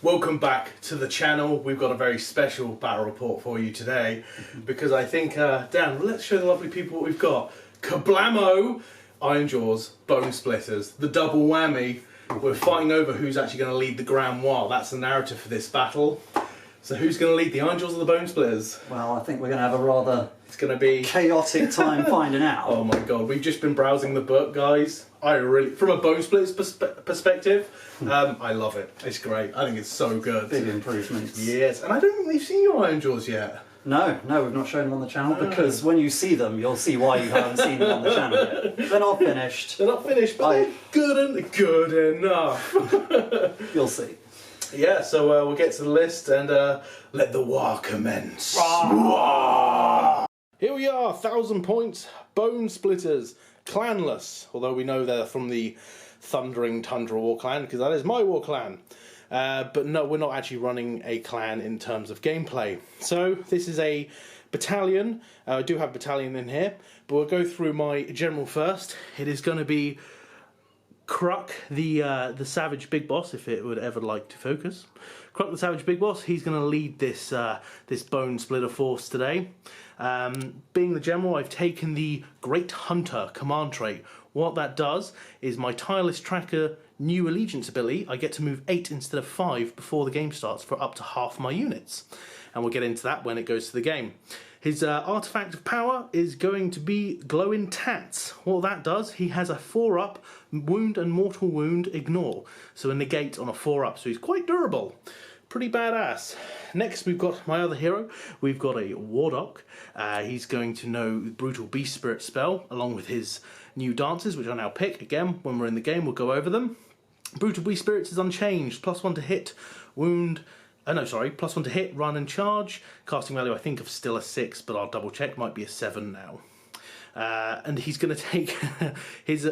Welcome back to the channel. We've got a very special battle report for you today because I think, Dan, let's show the lovely people what we've got. Kablamo, Ironjawz, Bonesplitterz, the double whammy. We're fighting over who's actually going to lead the Grand Waaagh. That's the narrative for this battle. So who's going to lead, the Ironjawz or the Bonesplitterz? Well, I think we're going to have a rather chaotic time finding out. Oh my god, we've just been browsing the book, guys. From a Bonesplitterz perspective, I love it. It's great. I think it's so good. Big improvements. Yes, and I don't think we've seen your Ironjawz yet. No, we've not shown them on the channel because when you see them, you'll see why you haven't seen them on the channel yet. They're not finished. They're not finished, but they're good enough. You'll see. Yeah, so we'll get to the list and let the war commence. Here we are, 1,000 points, Bonesplitterz, clanless, although we know they're from the Thundering Tundra War Clan, because that is my war clan. But no, we're not actually running a clan in terms of gameplay. So this is a battalion. I do have a battalion in here, but we'll go through my general first. It is going to be Kruck, the Savage Big Boss, if it would ever like to focus. Kruck the Savage Big Boss, he's going to lead this this Bone Splitter force today. Being the general, I've taken the Great Hunter command trait. What that does is my Tireless Tracker new allegiance ability, I get to move 8 instead of 5 before the game starts for up to half my units. And we'll get into that when it goes to the game. His artifact of power is going to be Glowing Tats. What that does, he has a 4-up wound and mortal wound ignore. So a negate on a 4-up, so he's quite durable. Pretty badass. Next we've got my other hero. We've got a Wardock. He's going to know Brutal Beast Spirit spell along with his new dances, which I now pick. Again, when we're in the game we'll go over them. Brutal Beast Spirits is unchanged. +1 to hit, wound... +1 to hit, run and charge. Casting value I think of still a 6, but I'll double check, might be a 7 now. And he's going to take his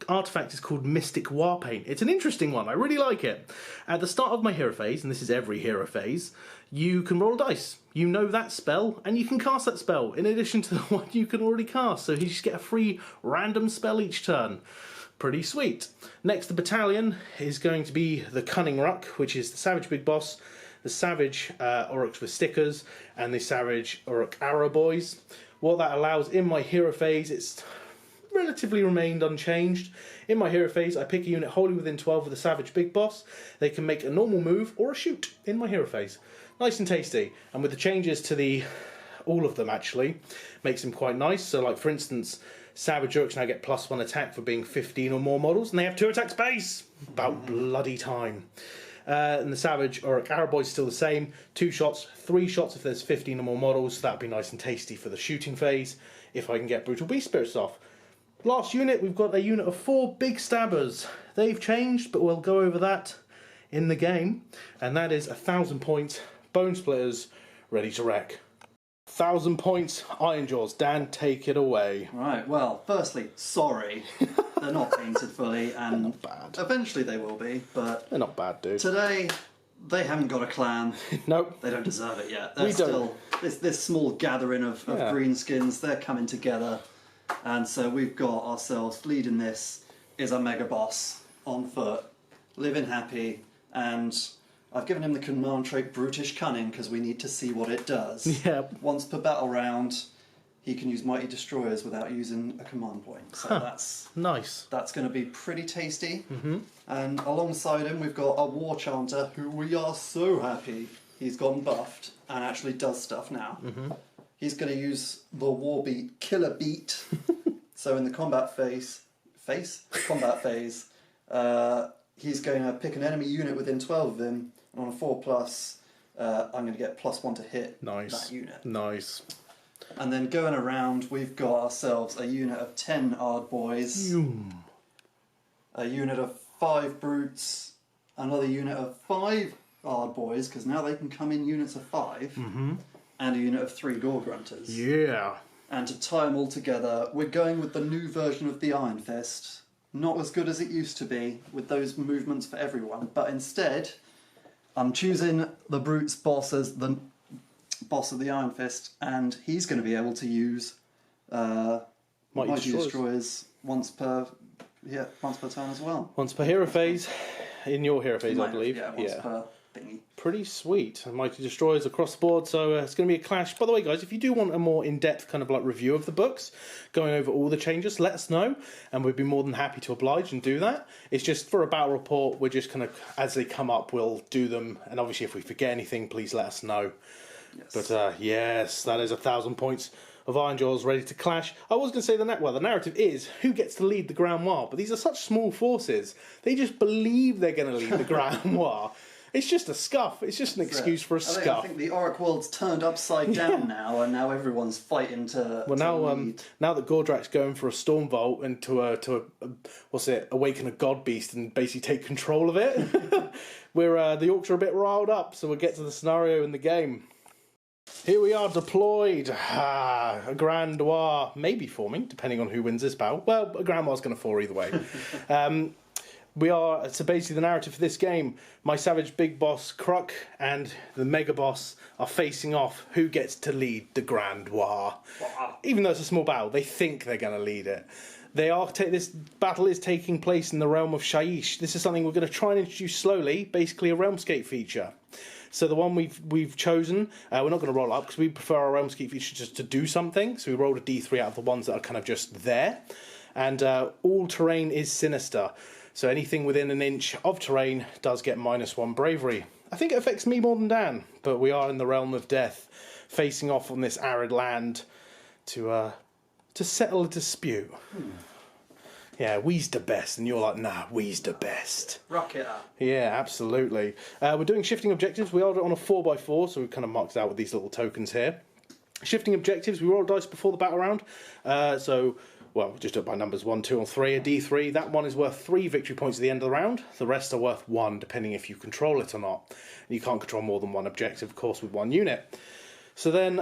artifact is called Mystic Warpaint. It's an interesting one, I really like it. At the start of my hero phase, and this is every hero phase, you can roll a dice. You know that spell, and you can cast that spell, in addition to the one you can already cast. So you just get a free random spell each turn. Pretty sweet. Next, the battalion is going to be the Cunning Ruck, which is the Savage Big Boss, the Savage Orcs with stickers, and the Savage Orc Arrow Boys. What that allows in my hero phase, it's relatively remained unchanged. In my hero phase, I pick a unit wholly within 12 of the Savage Big Boss. They can make a normal move or a shoot in my hero phase. Nice and tasty. And with the changes to all of them actually, makes them quite nice. So like for instance, Savage Orcs now get +1 attack for being 15 or more models, and they have 2 attack space. About bloody time. And the Savage Orc Arrow Boys still the same. 2 shots, 3 shots if there's 15 or more models. So that'd be nice and tasty for the shooting phase, if I can get Brutal Beast Spirits off. Last unit, we've got a unit of 4 Big Stabbers. They've changed, but we'll go over that in the game. And that is 1,000 points, Bonesplitterz, ready to wreck. 1,000 points, Ironjawz. Dan, take it away. Right, well, firstly, sorry. They're not painted fully, and not bad. Eventually they will be, but... They're not bad, dude. Today, they haven't got a clan. Nope. They don't deserve it yet. They're still this small gathering of greenskins, they're coming together. And so we've got ourselves, leading this is a mega boss on foot, living happy, and I've given him the command trait Brutish Cunning because we need to see what it does. Yep. Once per battle round, he can use Mighty Destroyers without using a command point. So that's nice. That's going to be pretty tasty. And alongside him, we've got a War Chanter who we are so happy he's gone buffed and actually does stuff now. He's going to use the War Beat Killer Beat. So in the combat phase, he's going to pick an enemy unit within 12 of him, and on a 4+, I'm going to get +1 to hit that unit. Nice. And then going around, we've got ourselves a unit of 10 Ard Boys, a unit of 5 Brutes, another unit of 5 Ard Boys, because now they can come in units of 5, and a unit of 3 Boar Grunters. Yeah. And to tie them all together, we're going with the new version of the Iron Fist. Not as good as it used to be, with those movements for everyone, but instead, I'm choosing the Brute's boss as the boss of the Iron Fist, and he's going to be able to use Mighty Destroyers once per turn as well. Once per hero phase, in your hero phase, I believe. Yeah, once per thingy. Pretty sweet. Mighty Destroyers across the board, so it's going to be a clash. By the way, guys, if you do want a more in-depth kind of like review of the books, going over all the changes, let us know, and we'd be more than happy to oblige and do that. It's just for a battle report, we're just kind of, as they come up, we'll do them, and obviously if we forget anything, please let us know. Yes. But yes, that is 1,000 points of Ironjawz ready to clash. I was going to say the narrative is who gets to lead the Grand Waaagh, but these are such small forces. They just believe they're going to lead the Grand Waaagh. It's just a scuff. It's just an excuse for a scuff. I think the Orc world's turned upside down now, and now everyone's fighting to. Well, now that Gordrak's going for a Storm Vault and to awaken a God Beast and basically take control of it, the Orcs are a bit riled up. So we'll get to the scenario in the game. Here we are deployed. A Grand Waaagh maybe forming, depending on who wins this battle. Well, a Grand Waagh's going to fall either way. So basically the narrative for this game, my Savage Big Boss Kruk and the Mega Boss are facing off who gets to lead the Grand Waaagh. Even though it's a small battle, they think they're going to lead it. This battle is taking place in the realm of Shyish. This is something we're going to try and introduce slowly, basically a Realmscape feature. So the one we've chosen, we're not going to roll up because we prefer our Realmscape feature just to do something. So we rolled a d3 out of the ones that are kind of just there. And all terrain is sinister. So anything within an inch of terrain does get -1 bravery. I think it affects me more than Dan, but we are in the realm of death, facing off on this arid land to settle a dispute. Yeah, we's the best, and you're like, nah, we's the best. Rock it up. Yeah, absolutely. We're doing shifting objectives. We are on a 4x4, so we've kind of marked it out with these little tokens here. Shifting objectives, we roll dice before the battle round. Well, just do it by numbers 1, 2, or 3. A d3, that one is worth 3 victory points at the end of the round. The rest are worth 1, depending if you control it or not. And you can't control more than one objective, of course, with one unit. So then,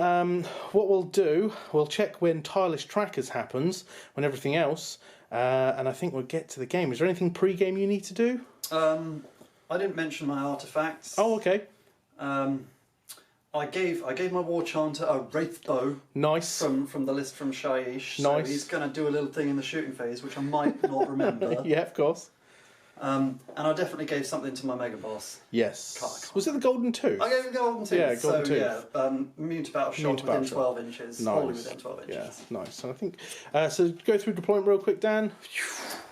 what we'll do, we'll check when Tireless Trackers happens, when everything else, and I think we'll get to the game. Is there anything pre-game you need to do? I didn't mention my artifacts. Oh, okay. I gave my War Chanter a Wraith Bow. Nice. From the list from Shyish. Nice. So he's going to do a little thing in the shooting phase, which I might not remember. Yeah, of course. And I definitely gave something to my Mega Boss. Yes. Can't. Was it the Golden Tooth? I gave him the Golden Tooth. Yeah, Golden Tooth. Yeah, immune to battle shot within 12 inches. Nice. Wholly within 12 inches. Yeah, nice. And I think, so go through deployment real quick, Dan.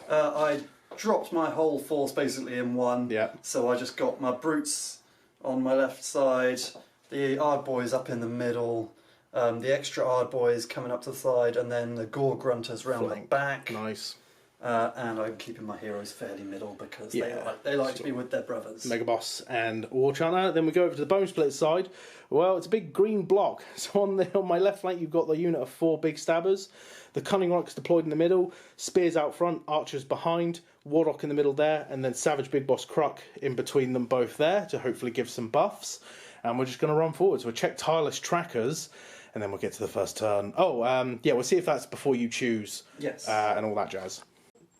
I dropped my whole force basically in one. Yeah. So I just got my brutes on my left side, the Ard boys up in the middle, the extra Ard boys coming up to the side, and then the Boar Grunters round the back. Nice. And I'm keeping my heroes fairly middle because they like to be with their brothers. Mega Boss and War Chanter. Then we go over to the Bonesplitterz side. Well, it's a big green block. So on my left flank, you've got the unit of 4 big stabbers. The Cunning Rocks deployed in the middle. Spears out front, archers behind. Warlock in the middle there. And then Savage Big Boss Kruk in between them both there to hopefully give some buffs. And we're just going to run forward. So we'll check Tireless Trackers. And then we'll get to the first turn. Yeah, we'll see if that's before you choose. Yes. And all that jazz.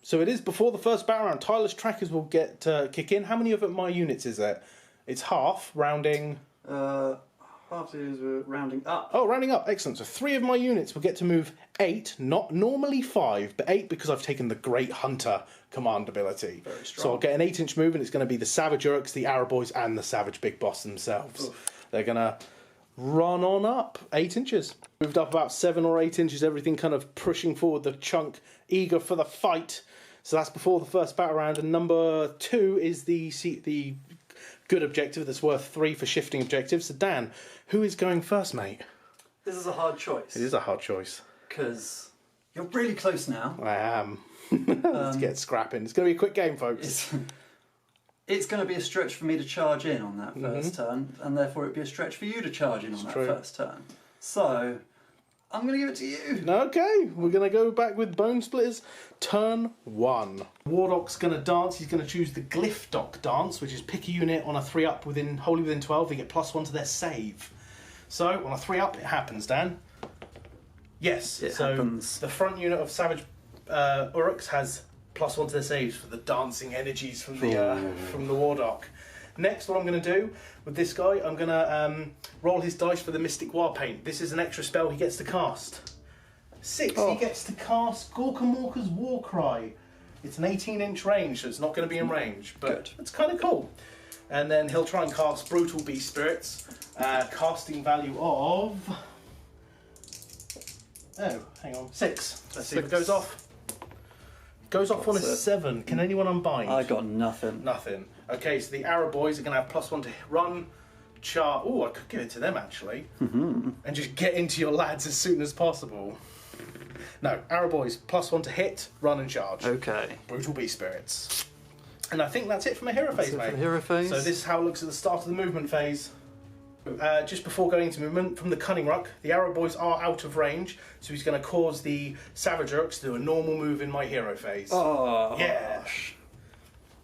So it is before the first battle round. Tireless Trackers will get kick in. How many of my units is it? It's half, rounding... Half is rounding up. Oh, rounding up. Excellent. So 3 of my units will get to move 8, not normally 5, but 8 because I've taken the Great Hunter command ability. Very strong. So I'll get an 8-inch move, and it's going to be the Savage Urks, the Arrow Boys, and the Savage Big Boss themselves. Oof. They're going to run on up 8 inches. Moved up about 7 or 8 inches, everything kind of pushing forward the chunk, eager for the fight. So that's before the first battle round, and number 2 is the good objective that's worth 3 for shifting objectives. So Dan, who is going first, mate? This is a hard choice. It is a hard choice. Because you're really close now. I am. Let's get scrapping. It's going to be a quick game, folks. It's going to be a stretch for me to charge in on that first turn, and therefore it'd be a stretch for you to charge in on that first turn. So, I'm going to give it to you. Okay, we're going to go back with Bonesplitterz. Turn 1. Warlock's going to dance. He's going to choose the Glyph Dock dance, which is pick a unit on a 3-up wholly within 12. They get +1 to their save. So, on a 3-up, it happens, Dan. Yes, it happens. The front unit of Savage Urks has +1 to their saves for the dancing energies from the Warlock. Next, what I'm going to do with this guy, I'm going to roll his dice for the Mystic Warpaint. This is an extra spell he gets to cast. 6, he gets to cast Gorkamorka's Warcry. It's an 18-inch range, so it's not going to be in range, but it's kind of cool. And then he'll try and cast Brutal Beast Spirits. Casting value of... Oh, hang on. 6. Let's see if it goes off. Goes off on a 7. Can anyone unbind? I got nothing. Nothing. Okay, so the Arrow boys are going to have +1 to run, charge. Oh, I could give it to them actually. And just get into your lads as soon as possible. No, Arrow boys, +1 to hit, run and charge. Okay. Brutal Beast Spirits. And I think that's it for my hero phase, mate. For the hero phase. So this is how it looks at the start of the movement phase. Just before going into movement, from the Cunning Ruck, the Arrow boys are out of range, so he's going to cause the Savage Urks to do a normal move in my hero phase. Oh. Yeah.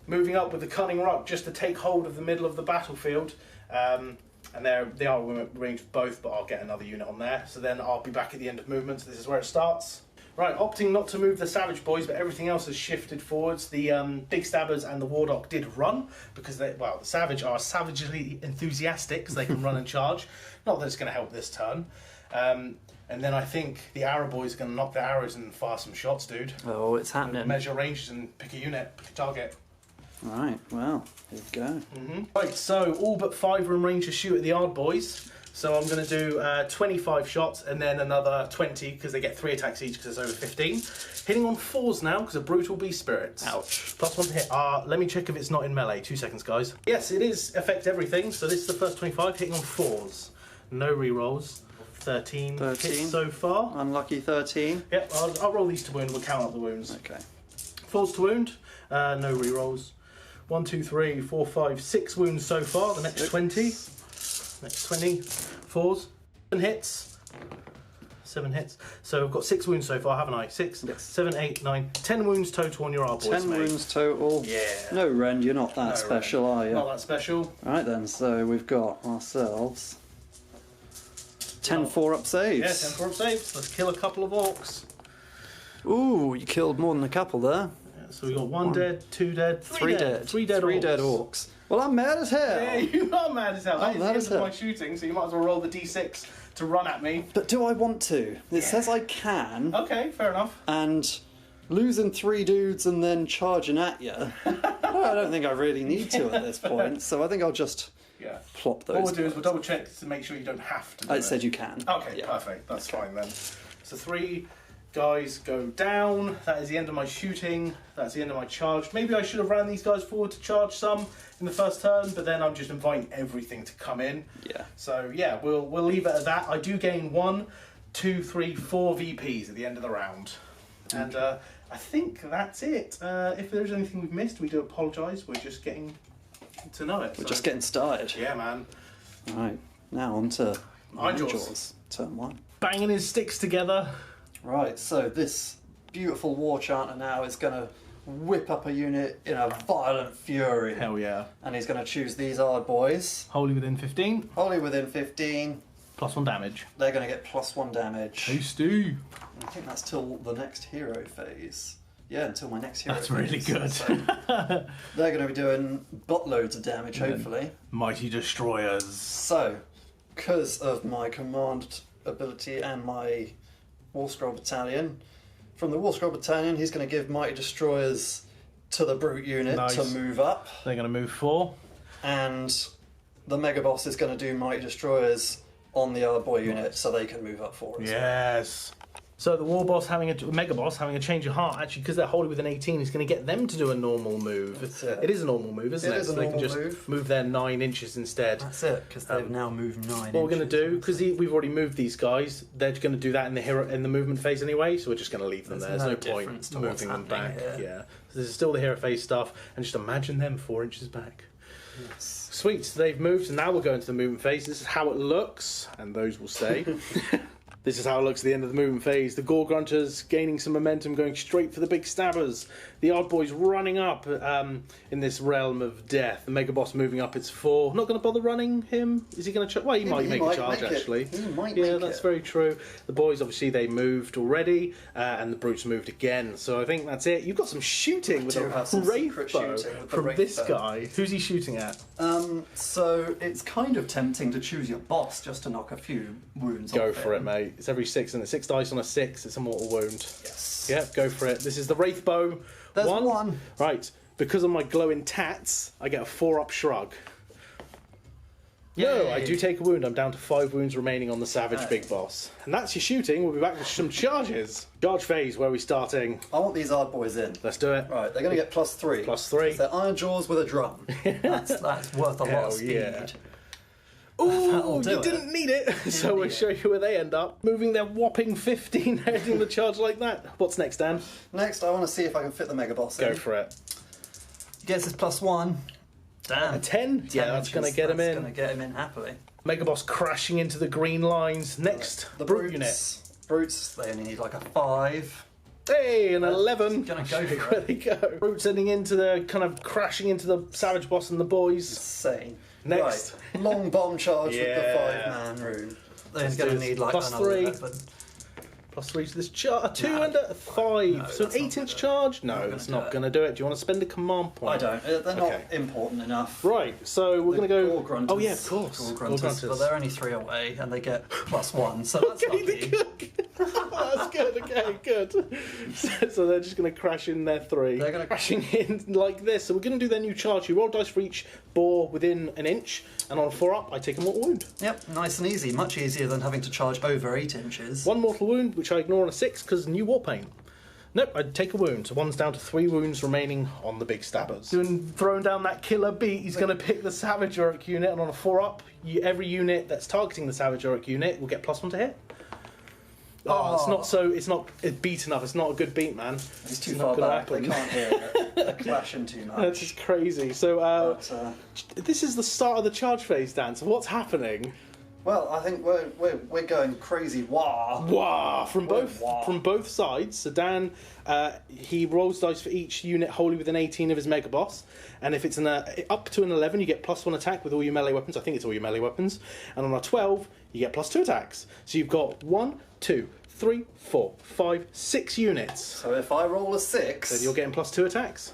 Moving up with the Cunning Ruck, just to take hold of the middle of the battlefield. And they are ranged both, but I'll get another unit on there. So then I'll be back at the end of movement. So this is where it starts. Right, opting not to move the Savage boys, but everything else has shifted forwards. The Big Stabbers and the Warlock did run, because the Savage are savagely enthusiastic, because they can run and charge. Not that it's going to help this turn. And then I think the Arrow boys are going to knock their arrows and fire some shots, dude. Oh, it's happening. Measure ranges and pick a unit, pick a target. Right, well, here we go. Right, so all but 5 are in range to shoot at the Yard boys. So I'm going to do 25 shots and then another 20 because they get 3 attacks each because it's over 15. Hitting on 4s now because of Brutal Beast Spirits. Ouch. +1 to hit. Let me check if it's not in melee. 2 seconds, guys. Yes, it is affect everything. So this is the first 25, hitting on 4s. No rerolls. 13 hits so far. Unlucky 13. Yep, I'll roll these to wound. We'll count up the wounds. Okay. 4s to wound. No rerolls. 1, 2, 3, 4, 5, 6 wounds so far. The next 20. Next 20, 4s, 7 hits. 7 hits. So I've got 6 wounds so far, haven't I? 6, yes. 7, 8, 9, 10 wounds total on your R boys, 10 mate. wounds total. Yeah. No, Ren, you're not that special, are you? Not that special. Right then, so we've got ourselves 10 4-up saves. Yeah, 10 4-up saves. Let's kill a couple of orcs. Ooh, you killed more than a couple there. Yeah, so we got 1 dead, 2 dead, 3 dead. 3 dead Three orcs. dead orcs. Well, I'm mad as hell. Yeah, you are mad as hell. That is the mad end as of hell. my shooting, so you might as well roll the d6 to run at me. But do I want to? It says I can. Okay, fair enough. And losing 3 dudes and then charging at you, I don't think I really need to at this point. So I think I'll just plop those. What we'll do is we'll double check to make sure you don't have to do it said you can. Okay, perfect. That's fine then. So 3 guys go down. That is the end of my shooting. That's the end of my charge. Maybe I should have ran these guys forward to charge some in the first turn, but then I'm just inviting everything to come in. Yeah. So yeah, we'll leave it at that. I do gain 1, 2, 3, 4 VPs at the end of the round. Okay. And I think that's it. If there's anything we've missed, we do apologise. We're just getting to know it. We're just getting started. Yeah, man. Right, now on to Ironjawz. Turn 1. Banging his sticks together. Right, so this beautiful war chanter now is going to whip up a unit in a violent fury. Hell yeah. And he's going to choose these hard boys. Wholly within 15. Wholly within 15. +1 damage. They're going to get +1 damage. Tasty. I think that's till the next hero phase. Yeah, until my next hero That's phase. really good. So they're going to be doing buttloads of damage, hopefully. Mighty Destroyers. So, because of my command ability and my War Scroll Battalion, from the War Scroll Battalion, he's going to give Mighty Destroyers to the Brute unit to move up. They're going to move 4. And the Mega Boss is going to do Mighty Destroyers on the Yard Boy unit so they can move up 4 as well. Yes. So the Mega Boss having a change of heart, actually, because they're wholly within 18, is going to get them to do a normal move. That's it. It is a normal move, isn't it? It is a so normal they can just move their 9 inches instead. That's it, because they've now moved 9 inches. What we're going to do, because we've already moved these guys, they're going to do that in the movement phase anyway, so we're just going to leave them there. There's no point moving them back. Yeah. So this is still the hero phase stuff, and just imagine them 4 inches back. Yes. Sweet, so they've moved, and now we'll go into the movement phase. This is how it looks, and those will stay. This is how it looks at the end of the movement phase. The Boar Grunters gaining some momentum, going straight for the Big Stabbers. The Odd Boys running up in this realm of death. The Mega Boss moving up its 4. Not going to bother running him. Is he going to charge? Well, he might make a charge, actually. He might yeah, that's very true. The boys, obviously, they moved already, and the Brutes moved again. So I think that's it. You've got some shooting with a Wraith Bow from this guy. Who's he shooting at? So it's kind of tempting to choose your boss just to knock a few wounds off Go for it, mate. It's every 6, and 6 dice on a 6. It's a mortal wound. Yes. Yep, go for it. This is the Wraithbow. There's one. Right. Because of my glowing tats, I get a 4-up shrug. No, Yay. I do take a wound. I'm down to 5 wounds remaining on the Savage Big Boss. And that's your shooting. We'll be back with some charges. Charge phase, where are we starting? I want these hard boys in. Let's do it. Right, they're going to get +3. +3. They're Ironjawz with a drum. That's worth a lot of speed. Yeah. Ooh, That'll you do it. didn't need it. So we'll show you where they end up. Moving their whopping 15 heading the charge like that. What's next, Dan? Next, I want to see if I can fit the Mega Boss in. Go for it. Gets his +1. Damn. A 10? Yeah, that's going to get him in. That's going to get him in happily. Mega Boss crashing into the green lines. Next, The Brute unit. Brutes, they only need like a 5. Hey, an 11. Gonna go for Where they go. Brute sending into the, kind of crashing into the Savage Boss and the boys. Insane. Next. Right. Long bomb charge with the Yeah. 5-man rune. They're Let's going do to this. need like Plus another 3. 11. +3 to this charge. A 2 and a 5. No, so an that's not 8-inch gonna- charge? No, gonna it's do not it. going to do it. Do you want to spend a command point? I don't. They're not Okay. important enough. Right, so we're going to go... Boar Grunters. Oh, yeah, of course. Boar Boar Grunters, but they're only 3 away, and they get +1, so that's Okay, lucky. That's good, okay, good. So they're just going to crash in their 3. They're gonna- crashing in like this. So we're going to do their new charge. You roll dice for each boar within an inch, and on a 4-up, I take a mortal wound. Yep, nice and easy. Much easier than having to charge over 8 inches. 1 mortal wound, which I ignore on a 6 because new war paint. Nope, I'd take a wound. So 1's down to 3 wounds remaining on the big stabbers. Throwing down that killer beat, he's going to pick the Savage Uruk unit, and on a 4-up, every unit that's targeting the Savage Uruk unit will get +1 to hit. Oh, it's not beat enough. It's not a good beat, man. It's too It's far not gonna back, they happen. can't hear it. They're clashing too much. That's just crazy. So But, this is the start of the charge phase, Dan. So what's happening? well, I think we're going crazy. Wah! Wow, from Wow. both sides. So Dan, he rolls dice for each unit wholly within 18 of his Mega Boss, and if it's up to an 11, you get +1 attack with all your melee weapons. I think it's all your melee weapons, and on a 12, you get +2 attacks. So you've got 1, 2, 3, 4, 5, 6 units. So if I roll a 6... Then you're getting +2 attacks.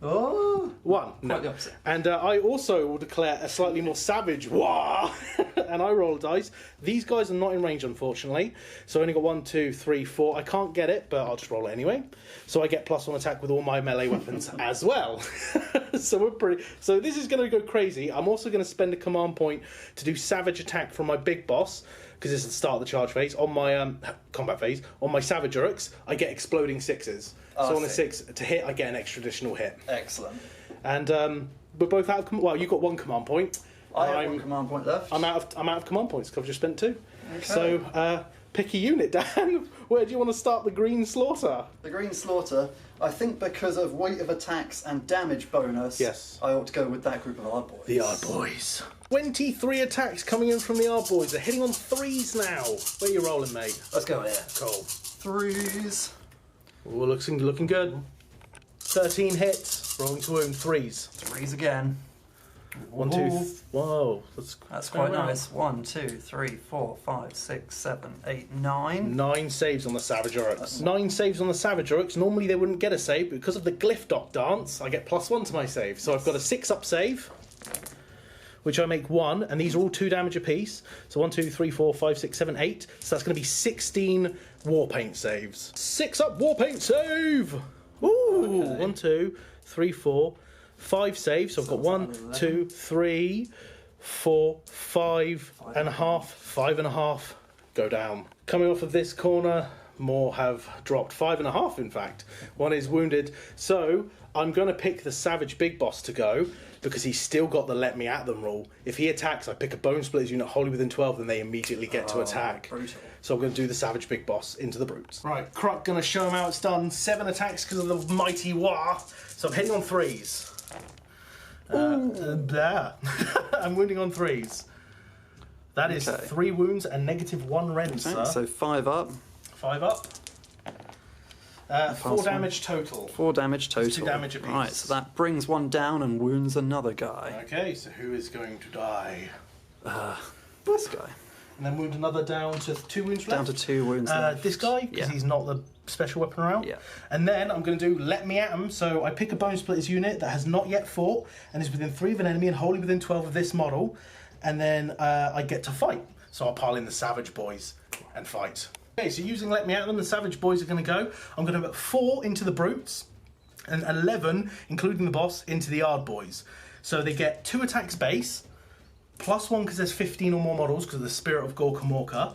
Oh! 1, no. Quite the opposite. And I also will declare a slightly more savage wah, and I roll dice. These guys are not in range, unfortunately. So I only got 1, 2, 3, 4. I can't get it, but I'll just roll it anyway. So I get +1 attack with all my melee weapons as well. So this is going to go crazy. I'm also going to spend a command point to do savage attack from my big boss, because it's the start of the charge phase. On my combat phase, on my Savage Uruks, I get exploding 6s. So on a 6 to hit, I get an extra additional hit. Excellent. And we're both out of... Well, you've got 1 command point. I have 1 command point left. I'm out of command points because I've just spent 2. Okay. So pick a unit, Dan. Where do you want to start the Green Slaughter? The Green Slaughter, I think because of weight of attacks and damage bonus, Yes. I ought to go with that group of Ard Boys. The Ard Boys. 23 attacks coming in from the Ard Boys. They're hitting on 3s now. Where are you rolling, mate? Let's go here. Cool. 3s. Ooh, looking good. 13 hits. Rolling to wound. 3s. 3s again. 1, 2... Whoa. That's quite nice. 1, 2, 3, 4, 5, 6, 7, 8, 9. 9 saves on the Savage Uruks. 9 saves on the Savage Uruks. Normally they wouldn't get a save, but because of the Glyph Dock dance, I get +1 to my save. So I've got a 6-up save, which I make 1, and these are all 2 damage apiece. So 1, 2, 3, 4, 5, 6, 7, 8. So that's going to be 16 Warpaint saves. 6-up Warpaint save! Ooh! Okay. 1, 2, 3, 4, 5 saves. So I've got 1, 2, 3, 4, 5 and a half. 5.5 go down. Coming off of this corner, more have dropped. 5.5, in fact. 1 is wounded. So I'm going to pick the Savage Big Boss to go, because he's still got the let me at them rule. If he attacks, I pick a Bonesplitterz unit wholly within 12, then they immediately get to attack. Brutal. So I'm going to do the Savage Big Boss into the Brutes. Right, Kruk going to show him how it's done. 7 attacks because of the mighty WAAAAGH. So I'm hitting on 3s. Blah. I'm wounding on 3s. That is Okay. 3 wounds and -1 rend, sir. So 5 up. 5 up. 4 damage total. 4 damage total. 2 damage apiece. Right, so that brings 1 down and wounds another guy. Okay, so who is going to die? This guy. And then wound another down to 2 wounds left. Down to 2 wounds left. This guy, because Yeah. he's not the special weapon route. Yeah. And then I'm going to do Let Me At Him. So I pick a Bonesplitterz unit that has not yet fought and is within 3 of an enemy and wholly within 12 of this model. And then I get to fight. So I'll pile in the Savage Boys and fight. Okay, so using Let Me At Them, the Savage Boys are going to go. I'm going to put 4 into the Brutes and 11, including the boss, into the Ard Boys. So they get 2 attacks base, +1 because there's 15 or more models because of the Spirit of Gorkamorka,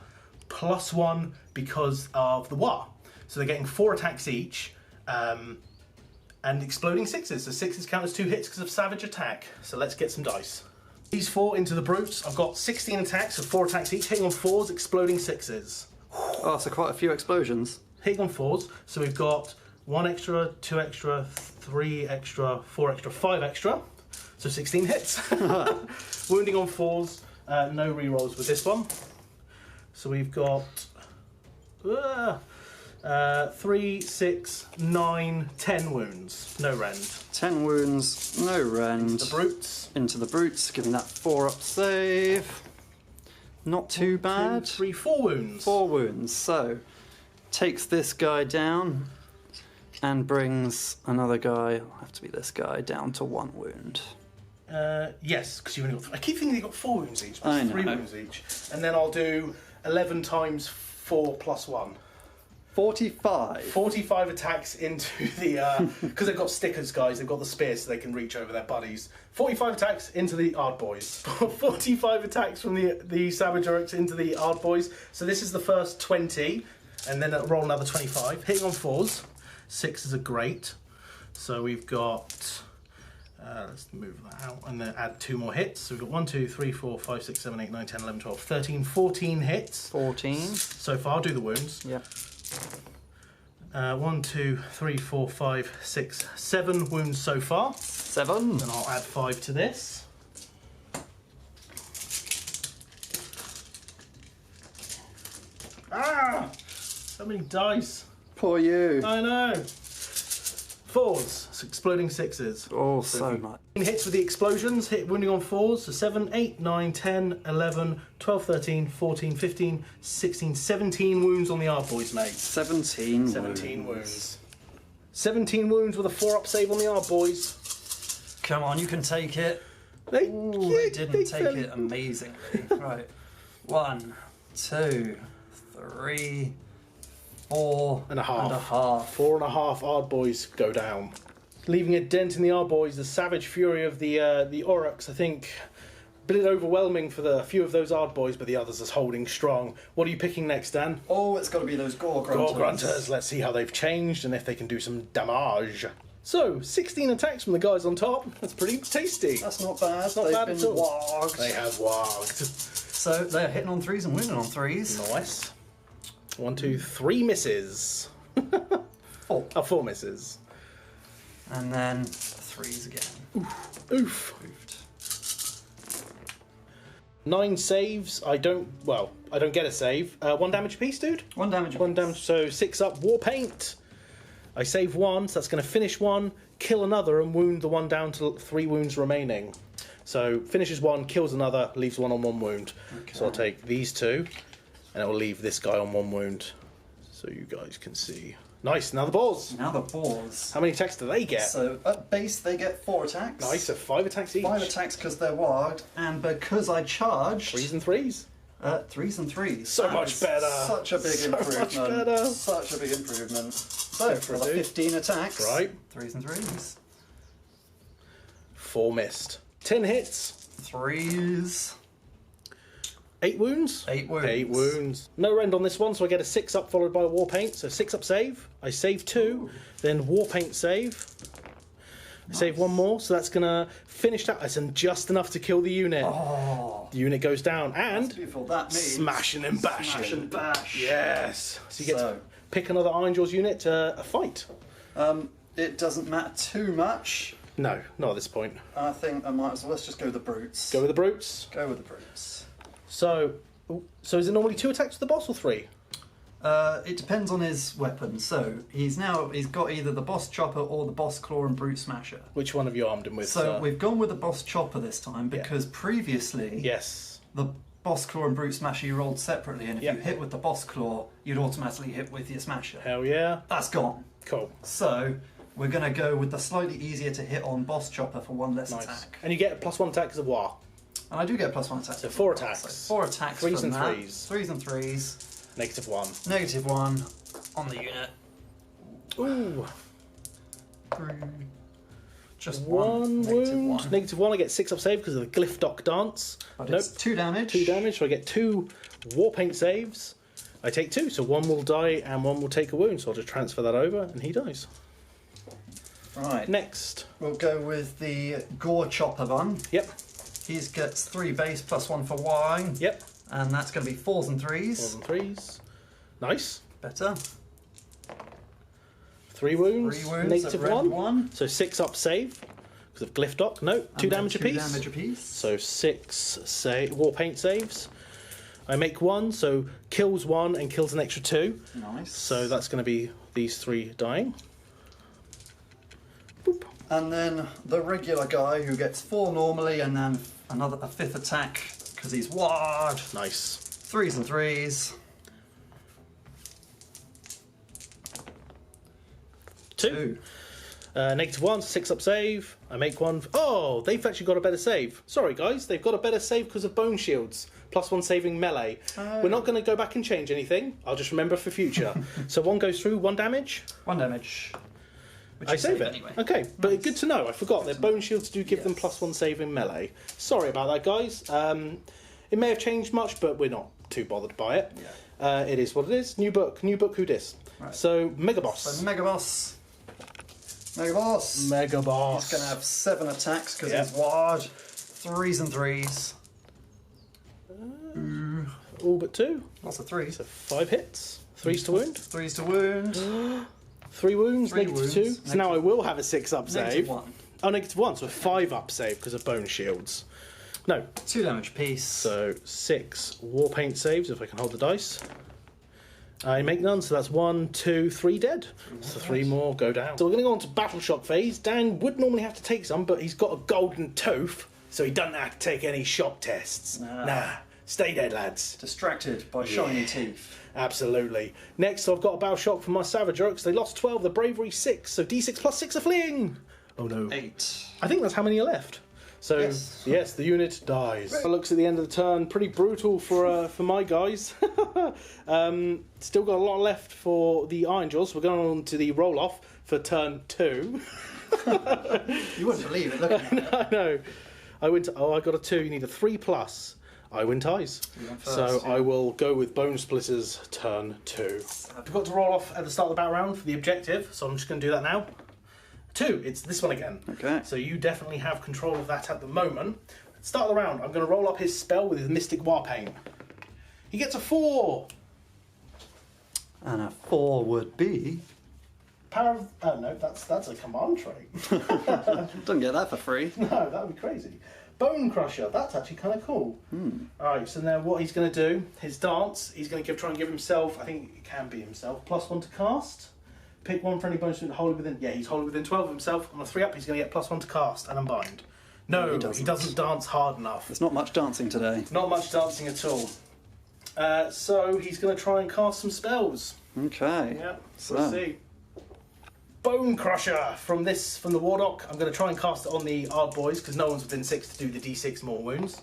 +1 because of the WAAAAGH. So they're getting 4 attacks each, and exploding 6s. So 6s count as 2 hits because of Savage Attack. So let's get some dice. These 4 into the brutes. I've got 16 attacks, so 4 attacks each, hitting on 4s, exploding 6s. Oh, so quite a few explosions. Hitting on 4s. So we've got 1 extra, 2 extra, 3 extra, 4 extra, 5 extra. So 16 hits. Wounding on 4s. No rerolls with this one. So we've got 3, 6, 9, 10 wounds. No rend. 10 wounds, no rend. The brutes. Into the brutes, giving that 4-up save. Not too bad. 2, 3, 4 wounds. 4 wounds. So, takes this guy down and brings another guy, it'll have to be this guy, down to 1 wound. Yes, because you've only got. I keep thinking you've got 4 wounds each, but I it's 3 know. wounds each. And then I'll do 11 times 4 plus 1. 45. 45 attacks into the. Because they've got stickers, guys, they've got the spears so they can reach over their buddies. 45 attacks into the Ard Boys. 45 attacks from the Savage Orcs into the Ard Boys. So this is the first 20, and then roll another 25. Hitting on 4s. 6s are great. So we've got. Let's move that out and then add 2 more hits. So we've got 1, 2, 3, 4, 5, 6, 7, 8, 9, 10, 11, 12, 13, 14 hits. 14. So far, I'll do the wounds. Yep. 1, 2, 3, 4, 5, 6, 7 wounds so far. 7. Then I'll add 5 to this. Ah! So many dice. Poor you. I know. 4s, so exploding 6s. Oh, so much. Hits with the explosions, hit wounding on 4s, so 7, 8, 9, 10, 11, 12, 13, 14, 15, 16, 17 wounds on the Ard Boys, mate. 17 wounds. 17 wounds with a 4-up save on the Ard Boys. Come on, you can take it. They Didn't take it amazingly. Right. 1, 2, 3, 4 and a half. 4.5 Ard Boys go down. Leaving a dent in the Ard Boys, the savage fury of the Aurochs, I think, a bit overwhelming for a few of those Ard Boys, but the others are holding strong. What are you picking next, Dan? Oh, it's got to be those Boar Grunters. Boar Grunters. Let's see how they've changed and if they can do some damage. So, 16 attacks from the guys on top. That's pretty tasty. That's not bad. That's not bad at all. Waagged. They have waagged. So they're hitting on 3s and winning on 3s. Nice. 1, 2, 3 misses. 4. 4 misses. And then 3s again. Oof. 9 saves. I don't get a save. 1 damage apiece, dude. 1 damage. 1 damage. So 6 up. War Paint. I save 1, so that's going to finish 1, kill another, and wound the one down to 3 wounds remaining. So finishes 1, kills another, leaves 1 on 1 wound. Okay. So I'll take these 2, and it will leave this guy on 1 wound, so you guys can see. Nice. Now the boars. Now the boars. How many attacks do they get? So at base they get 4 attacks. Nice. So 5 attacks each. 5 attacks because they're waagged, and because I charged. 3s and 3s. 3s and 3s. So much better. Such a big improvement. Much better. Such a big improvement. So for the 15 attacks. Right. 3s and 3s. 4 missed. 10 hits. 3s. 8 wounds? 8 wounds. 8 wounds. No rend on this one, so I get a 6 up followed by a War Paint. So 6 up save. I save 2, Ooh. then War Paint save. Nice. Save 1 more, so that's going to finish that. That's just enough to kill the unit. Oh. The unit goes down, and That's beautiful. That means smashing and bashing. Smash and bash. Yes. So you get to pick another Ironjawz unit to a fight. It doesn't matter too much. No, not at this point. I think I might as well. Let's just go with the brutes. Go with the brutes. Go with the brutes. So is it normally 2 attacks to the boss or 3? It depends on his weapon. So he's got either the boss chopper or the boss claw and brute smasher. Which one have you armed him with? So we've gone with the boss chopper this time because previously, yes, the boss claw and brute smasher you rolled separately, and if Yep. you hit with the boss claw, you'd automatically hit with your smasher. Hell yeah. That's gone. Cool. So we're going to go with the slightly easier to hit on boss chopper for 1 less Nice. attack. And you get a +1 attack as a WAAAGH. And I do get a +1 attack. So 4 attacks. So 4 attacks. 3s from and that. 3s. 3s and 3s. -1. -1 on the unit. Ooh. Just one wound. -1. -1, I get 6 up save because of the Glyph Dock Dance. But Nope. it's 2 damage. 2 damage, so I get 2 War Paint saves. I take 2, so 1 will die and 1 will take a wound, so I'll just transfer that over and he dies. Right. Next. We'll go with the Gore Chopper one. Yep. He gets 3 base plus 1 for wine. Yep. And that's going to be 4s and 3s. 4s and 3s. Nice. Better. 3 wounds. 3 wounds. -1. So 6 up save because of Glyph Dock. No, 2 damage apiece. 2 damage apiece. So 6 War Paint saves. I make 1, so kills 1 and kills an extra 2. Nice. So that's going to be these 3 dying. Boop. And then the regular guy who gets 4 normally and then a 5th attack because he's ward. Nice. 3s and 3s. 2. -1, 6 up save. I make 1. Oh, they've actually got a better save. Sorry, guys, they've got a better save because of bone shields. +1 saving melee. We're not going to go back and change anything. I'll just remember for future. So 1 goes through, 1 damage. 1 damage. Which I you save it. anyway. Okay, but good to know. I forgot their bone shields do give them +1 saving melee. Sorry about that, guys. It may have changed much, but we're not too bothered by it. Yeah. It is what it is. New book, who dis. Right. So Mega Boss. So Mega Boss. Mega Boss. Mega Boss. He's going to have 7 attacks because Yep. he's ward. 3s and 3s. All but 2. Lots of 3s. So 5 hits. 3s to wound. 3s to wound. 3 wounds, 3 -2. wounds. So now I will have a 6 up save. -1. Oh, -1, so a 5 up save because of bone shields. No, 2 damage piece. so 6 War Paint saves if I can hold the dice. I make none, so that's 1, 2, 3 dead. So 3 more go down. So we're going to go on to Battle Shock phase. Dan would normally have to take some, but he's got a golden tooth, so he doesn't have to take any shock tests. Nah, stay dead, lads. Distracted by shiny teeth. Absolutely. Next, I've got a Battle Shock for my Savage Orcs. They lost 12, the Bravery 6, so D6 plus 6 are fleeing. Oh no. 8. I think that's how many are left. So, yes, the unit dies. Looks at the end of the turn, pretty brutal for my guys. Still got a lot left for the Ironjawz, so we're going on to the roll-off for turn 2. You wouldn't believe it, look at it. I know. I got a 2, you need a 3+. I win ties. So I will go with Bonesplitterz turn 2. I forgot to roll off at the start of the battle round for the objective, so I'm just going to do that now. 2, it's this one again. Okay. So you definitely have control of that at the moment. Start of the round, I'm going to roll up his spell with his Mystic War Paint. He gets a 4. And a 4 would be... Power of... Oh no, that's a command trait. Don't get that for free. No, that would be crazy. Bone Crusher, that's actually kind of cool. Alright, so now what he's going to do, his dance, he's going to try and give himself, I think it can be himself, +1 to cast. Pick 1 for any bonus wholly within. Yeah, he's wholly within 12 of himself. On a 3-up, he's going to get +1 to cast and unbind. No, he doesn't dance hard enough. There's not much dancing today. Not much dancing at all. So he's going to try and cast some spells. Okay. Yeah, we'll see. Bone Crusher from the Warlock. I'm going to try and cast it on the Ard Boys because no one's within 6 to do the D6 more wounds.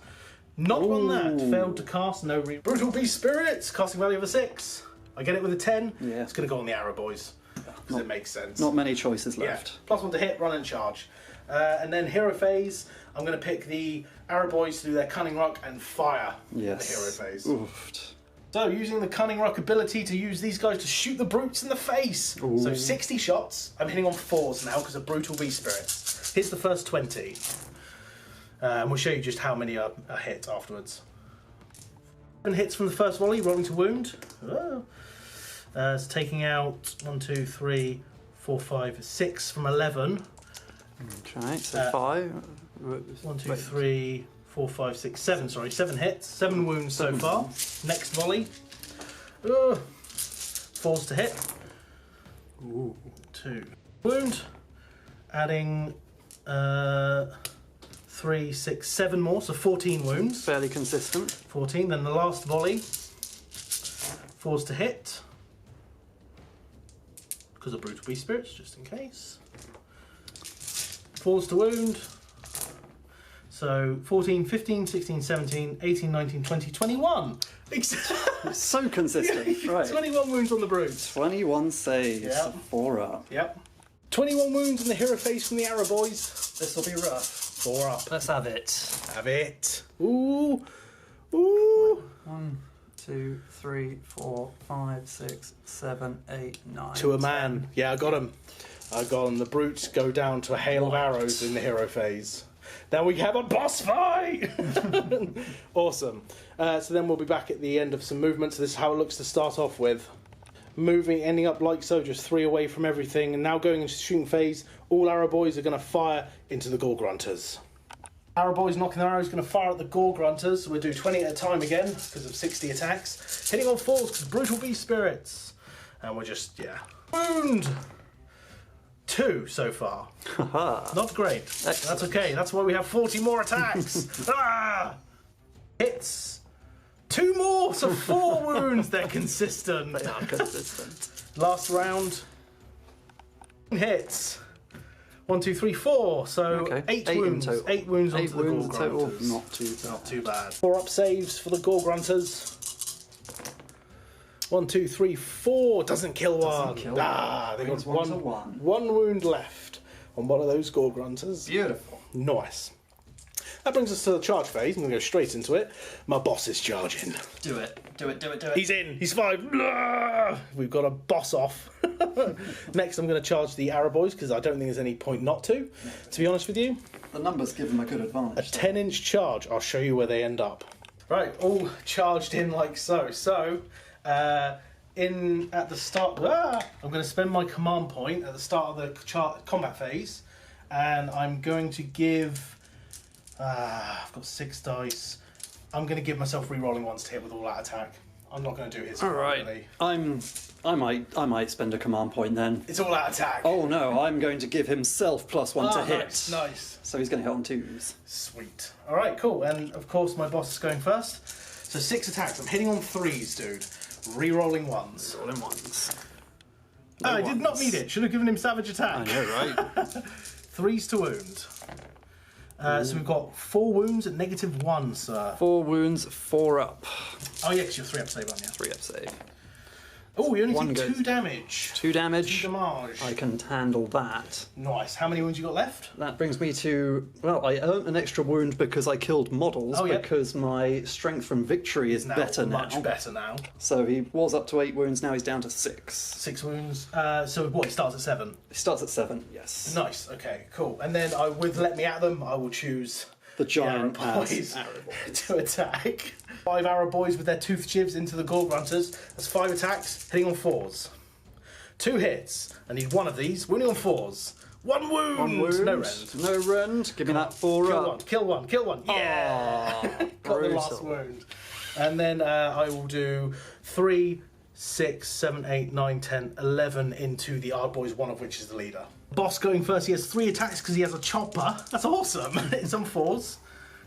Not on that. Failed to cast. No. Brutal Beast Spirits. Casting value of a 6. I get it with a 10. Yeah. It's going to go on the Arrow Boys. Because it makes sense. Not many choices left. Yeah. +1 to hit, run and charge. And then Hero Phase, I'm going to pick the Arrow Boys to do their Cunning Rock and fire Yes. the Hero Phase. Oofed. So, using the Cunning Rock ability to use these guys to shoot the brutes in the face. Ooh. So, 60 shots. I'm hitting on 4s now because of Brutal Beast Spirits. Here's the first 20. And we'll show you just how many are hit afterwards. 7 hits from the first volley, rolling to wound. Oh. It's taking out 1, 2, 3, 4, 5, 6 from 11. Okay, so 5. 1, 2, 3, 4, 5, 6, 7. Sorry, 7 hits. 7 wounds so far. Next volley. 4s to hit. Ooh. 2. Wound. Adding 3, 6, 7 more, so 14 wounds. Fairly consistent. 14. Then the last volley. 4s to hit. Because of Brutal Beast Spirits, just in case. 4s to wound. So 14, 15, 16, 17, 18, 19, 20, 21. So consistent. Right. 21 wounds on the brutes. 21 saves. Yep. 4 up. Yep. 21 wounds in the hero phase from the arrow boys. This will be rough. 4 up. Let's have it. Have it. Ooh. Ooh. 1, 2, 3, 4, 5, 6, 7, 8, 9. To a man. 10. Yeah, I got him. I got him. The brutes go down to a hail of arrows in the hero phase. Now we have a boss fight! Awesome. So then we'll be back at the end of some movements. This is how it looks to start off with. Moving, ending up like so, just 3 away from everything. And now going into shooting phase, all arrow boys are going to fire into the Boar Grunters. Arrow boys knocking their arrows, going to fire at the Boar Grunters. We'll do 20 at a time again, because of 60 attacks. Hitting on 4s, because brutal beast spirits. And we're just, yeah. Wound! 2 so far. Not great. Excellent. That's okay. That's why we have 40 more attacks. Ah! Hits. 2 more, so 4 wounds. They're consistent. They are consistent. Last round. Hits. 1, 2, 3, 4. So Okay. 8 8 in wounds. total. 8 wounds 8 onto the wounds Boar in total. Grunters. Not too bad. Not too bad. 4 up saves for the Boar Grunters. 1, 2, 3, 4. Doesn't kill one. kill They got Brings one to one. one wound left on one of those Boar Grunters. Beautiful. Nice. That brings us to the charge phase. I'm going to go straight into it. My boss is charging. Do it. Do it. Do it. Do it. He's in. He's 5. Blah! We've got a boss off. Next, I'm going to charge the arrow boys because I don't think there's any point not to be honest with you. The numbers give them a good A advantage. 10-inch charge. I'll show you where they end up. Right, all charged in like so. So, in at the start, I'm going to spend my command point at the start of the combat phase, and I'm going to give. I've got 6 dice. I'm going to give myself re-rolling ones to hit with all that attack. I'm not going to do his. All right. I might spend a command point then. It's all out attack. Oh no! I'm going to give himself +1 to hit. Nice. So he's going to hit on 2s. Sweet. All right, cool. And of course, my boss is going first. So 6 attacks. I'm hitting on 3s, dude. Re-rolling 1s. Rolling 1s. I did not need it. Should have given him savage attack. I know, right? 3s to wound. So we've got 4 wounds at -1, sir. 4 wounds, 4 up. Oh yeah, because you're 3 up save, aren't you? 3 up save. Oh, you only One take 2 goes- damage. 2 damage. 2 damage. I can handle that. Nice. How many wounds you got left? That brings me to, well, I earned an extra wound because I killed models, Oh, yeah. because my strength from victory is better now. Much better now. So he was up to 8 wounds, now he's down to 6. 6 wounds. So what? He starts at 7. He starts at 7, yes. Nice. Okay. Cool. And then with let me at them, I will choose The giant arrow ass boys arrow boys. to attack. 5 arrow boys with their toothed shivs into the Boar Grunters. That's 5 attacks, hitting on 4s. 2 hits. I need 1 of these, wounding on 4s. 1 wound. 1 wound. No rend. No rend. Give me that 4 Kill up. 1. Kill 1. Kill 1. Yeah. Aw, Got the last brutal. wound. And then I will do 3, 6, 7, 8, 9, 10, 11 into the Ard Boys, one of which is the leader. Boss going first, he has 3 attacks because he has a chopper. That's awesome. It's on 4s.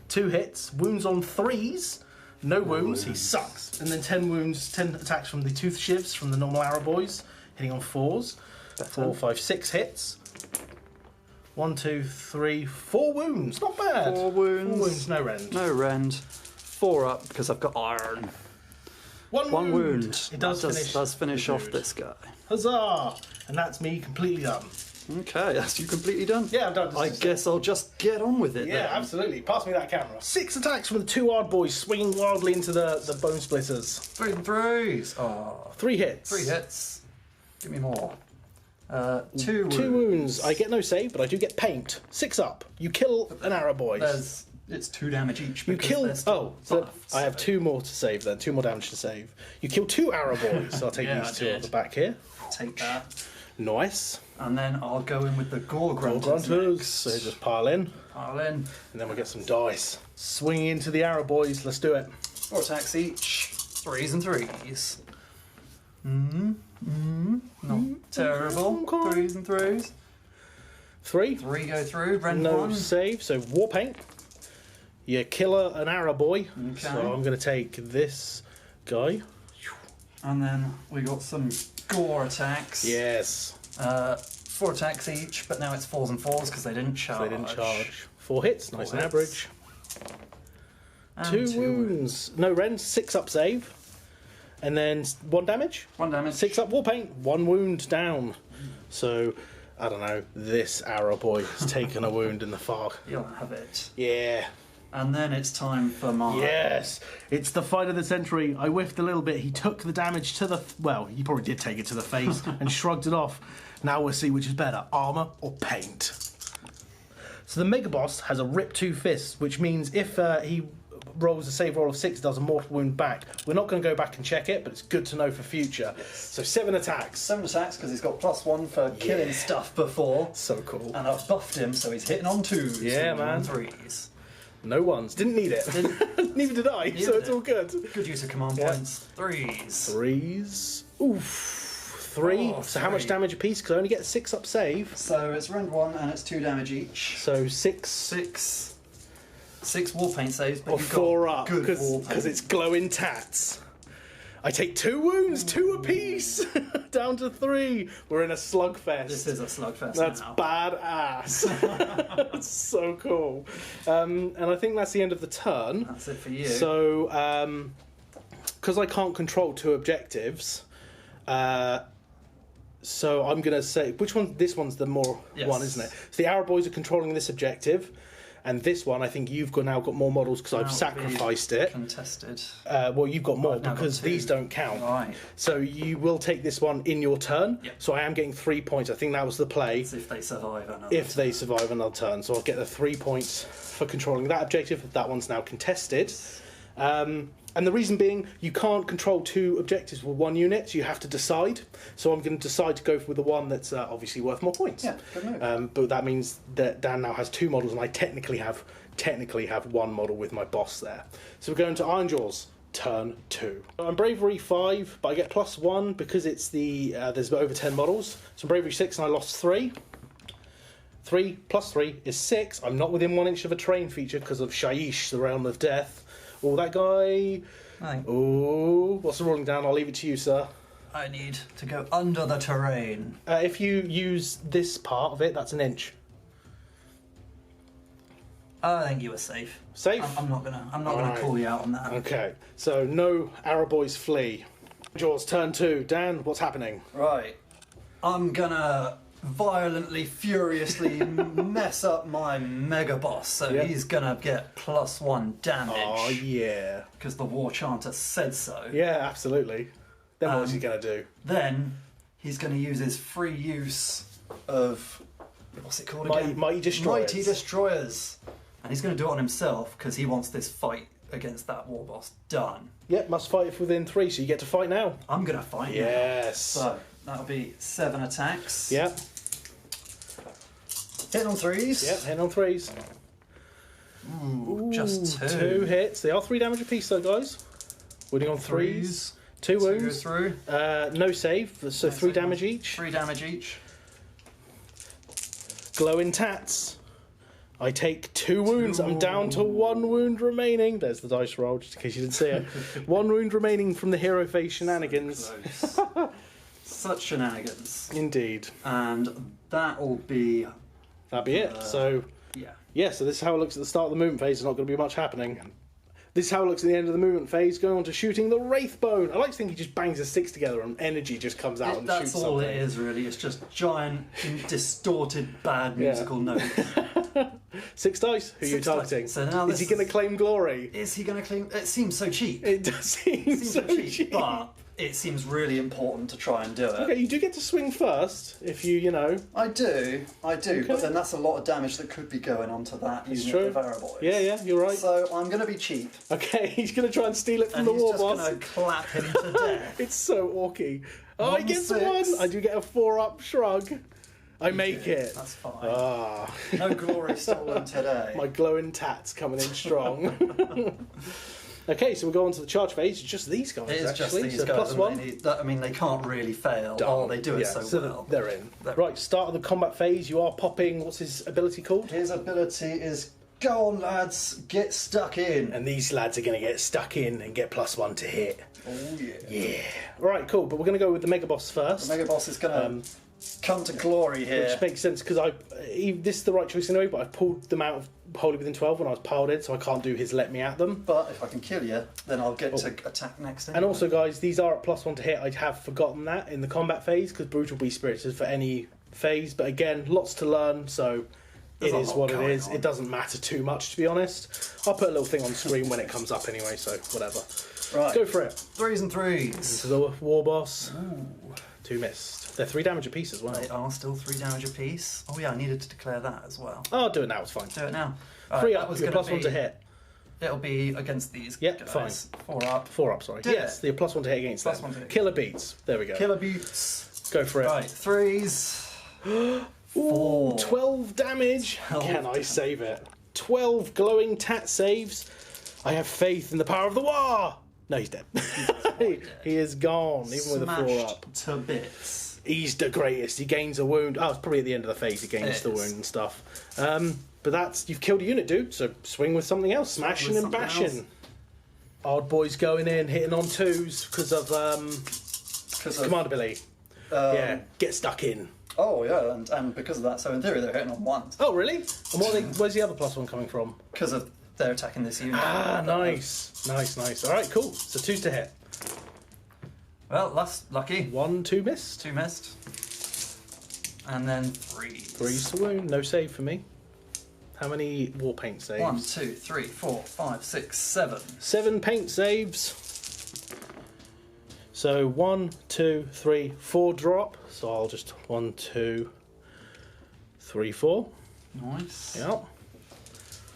2 hits. Wounds on 3s. No wounds. He sucks. And then 10 wounds, 10 attacks from the tooth shivs from the normal arrow boys, hitting on 4s. 4, 5, 6 hits. 1, 2, 3, 4 wounds. Not bad. 4 wounds. 4 wounds, no rend. No rend. 4 up because I've got iron. 1 wound. It That does finish the off dude. this guy. Huzzah! And that's me completely done. Okay, that's you completely done? Yeah, I'm done. I guess I'll just get on with it Yeah, then. absolutely. Pass me that camera. 6 attacks from the 2 Ard Boys, swinging wildly into the Bonesplitterz. 3 and 3s. Oh, 3 hits. 3 hits. Give me more. 2 wounds. 2 wounds. I get no save, but I do get paint. 6 up. You kill an arrow boy. It's 2 damage each. You because kill. they're still So buffed, I have so 2 more to save then. 2 more damage to save. You kill 2 arrow boys. So I'll take Yeah, these I 2 did. at the back here. Take that. Nice. And then I'll go in with the Boar Boar Grunters. Grunters. next. So just pile in, Pile in. and then we'll get some dice. Swinging into the arrow boys. Let's do it. 4 attacks each. 3s and 3s. Not terrible. Okay. 3s and 3s. 3. 3 go through. Rend No 1. save, so war paint. You kill an arrow boy. Okay. So I'm going to take this guy. And then we got some gore attacks. Yes. 4 attacks each, but now it's 4s and 4s because they didn't charge. So they didn't charge. 4 hits, nice and hits. average. And 2 wounds. No rend, 6 up save. And then 1 damage. 1 damage. 6 up war paint, 1 wound down. So I don't know, this arrow boy has taken a wound in the fog. You'll have it. Yeah. And then it's time for mine. Yes, it's the fight of the century. I whiffed a little bit. He took the damage to the... Well, he probably did take it to the face and shrugged it off. Now we'll see which is better, armour or paint. So the Mega Boss has a Rip 2 Fists, which means if he rolls a save roll of 6, does a mortal wound back. We're not going to go back and check it, but it's good to know for future. Yes. So 7 attacks. 7 attacks, because he's got +1 for killing stuff before. So cool. And I've buffed him, so he's hitting on 2s. Yeah, man. On 3s. No ones. Didn't need it. Neither did I, so it's all good. Good use of command points. 3s. 3s. Oof. 3. Oh, so how much damage a piece? Because I only get a 6 up save. So it's round 1 and it's 2 damage each. So 6. 6 war paint saves, but Or you've 4 got up, good war paint. because it's glowing tats. I take 2 wounds, 2 apiece, down to 3. We're in a slugfest. This is a slugfest. That's now. badass. That's so cool. And I think that's the end of the turn. That's it for you. So, because I can't control 2 objectives, so I'm going to say, which one? This one's the more one, isn't it? So the Arrow Boys are controlling this objective. And this one, I think you've now got more models because I've sacrificed it. Contested. Well, you've got more I've now because got 2. these don't count. Right. So you will take this one in your turn. Yep. So I am getting 3 points. I think that was the play. That's if they survive another If they survive another turn. So I'll get the 3 points for controlling that objective. That one's now contested. And the reason being, you can't control 2 objectives with 1 unit, so you have to decide. So I'm going to decide to go with the one that's obviously worth more points. Yeah, good move. But that means that Dan now has 2 models, and I technically have 1 model with my boss there. So we're going to Ironjawz, turn 2. I'm Bravery 5, but I get +1 because it's there's over 10 models. So I'm Bravery 6, and I lost 3. 3 plus 3 is 6. I'm not within 1 inch of a terrain feature because of Shaiish, the Realm of Death. Oh, that guy. Oh, what's the rolling down? I'll leave it to you, sir. I need to go under the terrain. If you use this part of it, that's 1 inch. I think you were safe. Safe? I'm not gonna call you out on that. Okay, so no Arrow Boys flee. Jaws, turn 2. Dan, what's happening? Right. I'm gonna violently, furiously mess up my Mega Boss, so he's gonna get +1 damage. Oh, yeah. Because the War Chanter said so. Yeah, absolutely. Then what's he gonna do? Then he's gonna use his free use of... What's it called again? Mighty Destroyers. Mighty Destroyers. And he's gonna do it on himself, because he wants this fight against that War Boss done. Yep, must fight if within 3, so you get to fight now. I'm gonna fight now. Yes. So, that'll be 7 attacks. Yep. Hitting on 3s. Yep, hitting on 3s. Ooh, just 2. 2 hits. They are 3 damage apiece, though, guys. Winning on 3s. 2 wounds. Through. No save, so 3 damage each. 3 damage each. Glowing tats. I take 2 wounds. I'm down to 1 wound remaining. There's the dice roll, just in case you didn't see it. 1 wound remaining from the hero phase shenanigans. So such shenanigans. Indeed. And that'll be... That'll be it. So, yeah. So this is how it looks at the start of the movement phase. There's not going to be much happening. This is how it looks at the end of the movement phase, going on to shooting the Wraithbone. I like to think he just bangs his sticks together and energy just comes out and shoots something. That's all it is, really. It's just giant, distorted, bad musical notes. 6 dice. Who are you targeting? So now is he going to claim glory? Is he going to claim... It seems so cheap. It does seem so cheap. But it seems really important to try and do it. Okay, you do get to swing first, if you know. I do. But then that's a lot of damage that could be going onto that unit of Arrow Boys. Yeah, you're right. So I'm going to be cheap. Okay, he's going to try and steal it from the War Boss. And he's just going to clap him to death. It's so orky. Oh, he gets 1! I do get a 4-up shrug. I make it. That's fine. Ah. No glory stolen today. My glowing tats coming in strong. Okay, so we'll go on to the charge phase. It's just these guys, It is actually. just these so guys. +1. I mean, they can't really fail. Oh, they do it so well. They're in. Right, start of the combat phase. You are popping, what's his ability called? His ability is, go on, lads, get stuck in. And these lads are going to get stuck in and get +1 to hit. Oh, yeah. Yeah. Right, cool. But we're going to go with the Mega Boss first. The Mega Boss is going to come to glory here. Which makes sense, because this is the right choice anyway, but I've pulled them out of wholly within 12 when I was piled in, so I can't do his let me at them. But if I can kill you, then I'll get to attack next. Anyway. And also, guys, these are at +1 to hit. I have forgotten that in the combat phase, because Brutal Beast Spirits is for any phase, but again, lots to learn, so There's it a is lot what it going is. on. It doesn't matter too much, to be honest. I'll put a little thing on screen when it comes up anyway, so whatever. Right. Go for it. 3s and 3s. Into the war boss. Ooh. 2 missed. They're 3 damage apiece as well. They are still 3 damage apiece. Oh yeah, I needed to declare that as well. Oh, I'll do it now, it's fine. Do it now. 3 that up, was your gonna +1 to hit. It'll be against these Yep, guys. 4 up. 4 up, sorry. Did Yes, it? the +1 to hit against +1 them. to hit. Killer beats. There we go. Killer beats. Go for it. Right, 3s. Ooh, 4. 12 damage. 12 Can I damage. save it? 12 glowing tat saves. I have faith in the power of the WAAAAGH. No, he's dead. he is gone, even with a 4 Smashed up. to bits. He's the greatest. He gains a wound. Oh, it's probably at the end of the phase he gains It the is. wound and stuff. But that's, you've killed a unit, dude. So swing with something else. Smashing with and something bashing. else. Odd boys going in, hitting on 2s because of command ability. Yeah, get stuck in. Oh yeah, and because of that, so in theory they're hitting on 1s. Oh, really? And where's the other +1 coming from? Because of they're attacking this unit. Ah, nice. Nice. All right, cool. So 2s to hit. Well, that's lucky. 1, 2 missed. 2 missed. And then 3. 3's to wound. No save for me. How many war paint saves? 1, 2, 3, 4, 5, 6, 7. 7 paint saves. So 1, 2, 3, 4 drop. So I'll just 1, 2, 3, 4. Nice. Yep.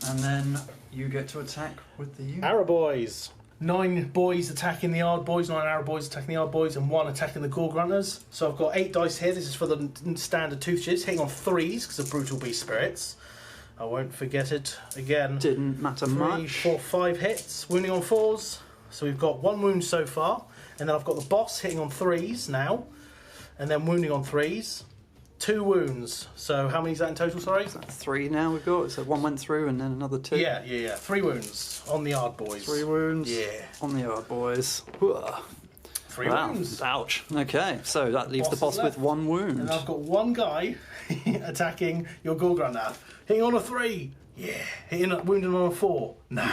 And then you get to attack with the unit. Arrow boys. 9 boys attacking the Yard boys, 9 arrow boys attacking the Yard boys, and 1 attacking the Boar Grunters. So I've got 8 dice here. This is for the standard toothships, hitting on 3s because of brutal beast spirits. I won't forget it again. Didn't matter 3, much. 4, 5 hits, wounding on 4s. So we've got 1 wound so far, and then I've got the boss hitting on 3s now, and then wounding on 3s. 2 wounds. So how many is that in total? Sorry. That's 3 now we've got. So 1 went through and then another 2. Yeah. 3 wounds on the Yard boys. 3 wounds. Yeah. On the Yard boys. Whoa. 3 Wow. wounds. Ouch. Okay, so that leaves the Boss boss is with left. 1 wound. And I've got 1 guy attacking your Boar Grunter. Hitting on a 3. Yeah. Wounding on a 4. Nah.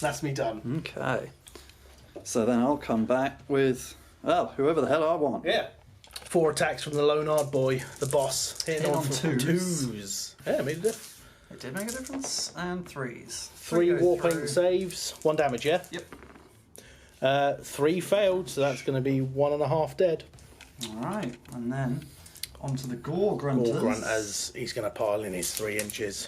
That's me done. Okay. So then I'll come back with, well, whoever the hell I want. Yeah. 4 attacks from the lone hard boy, the boss. Hitting on 2s. 2s. Yeah, made a difference. It did make a difference. And 3s. 3 go war through. paint saves. 1 damage, yeah? Yep. 3 failed, so that's going to be 1.5 dead. Alright, and then onto the Boar Grunters. Boar Grunters, he's going to pile in his 3 inches.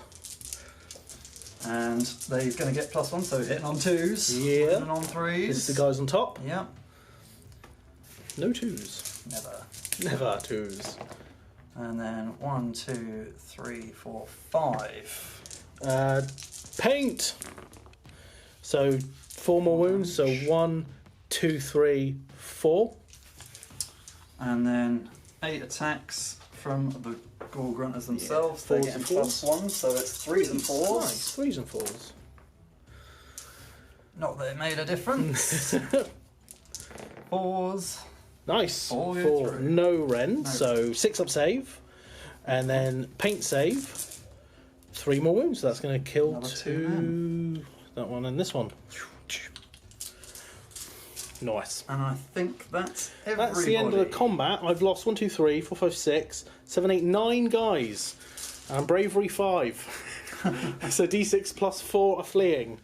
And they're going to get +1, so hitting on 2s. Yeah. And on 3s. This is the guys on top. Yep. No 2s. Never. Never 2s. And then 1, 2, 3, 4, 5. Paint. So 4 more wounds. So 1, 2, 3, 4. And then 8 attacks from the Boar Grunters themselves. Yeah, They're 4s getting and 4s. +1, so it's 3s and 4s. Nice. 3s and 4s. Not that it made a difference. 4s. Nice. 4 4. through. No rend. No. So 6 up save. And then paint save. 3 more wounds. So that's going to kill Another 2. That one and this one. Nice. And I think that's everybody. That's the end of the combat. I've lost 1, 2, 3, 4, 5, 6, 7, 8, 9 guys. And bravery 5. So d6 plus 4 are fleeing.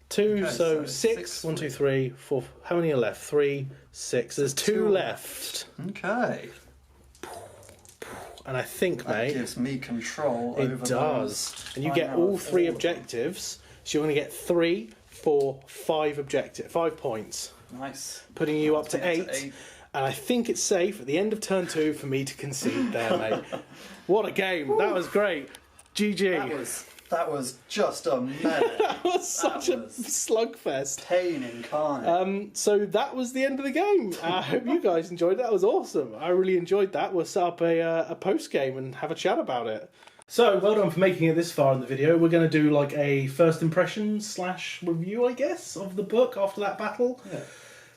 2, Okay, so so 6. six 1, 2, 3, 4. How many are left? 3, 6. There's 2 2 left. Okay. And I think, That mate, gives me control over it does. those. And you I get know all of 3 of them. objectives. So you're going to get 3, 4, 5 points. Nice. Putting you up to Putting it 8. to 8. And I think it's safe at the end of turn 2 for me to concede there, mate. What a game. That was great. GG. That was just a mess. That was such a was- slugfest. Pain incarnate. So that was the end of the game. I hope you guys enjoyed it. That was awesome. I really enjoyed that. We'll set up a post-game and have a chat about it. So, well done for making it this far in the video. We're going to do like a first impressions / review, I guess, of the book after that battle. Yeah.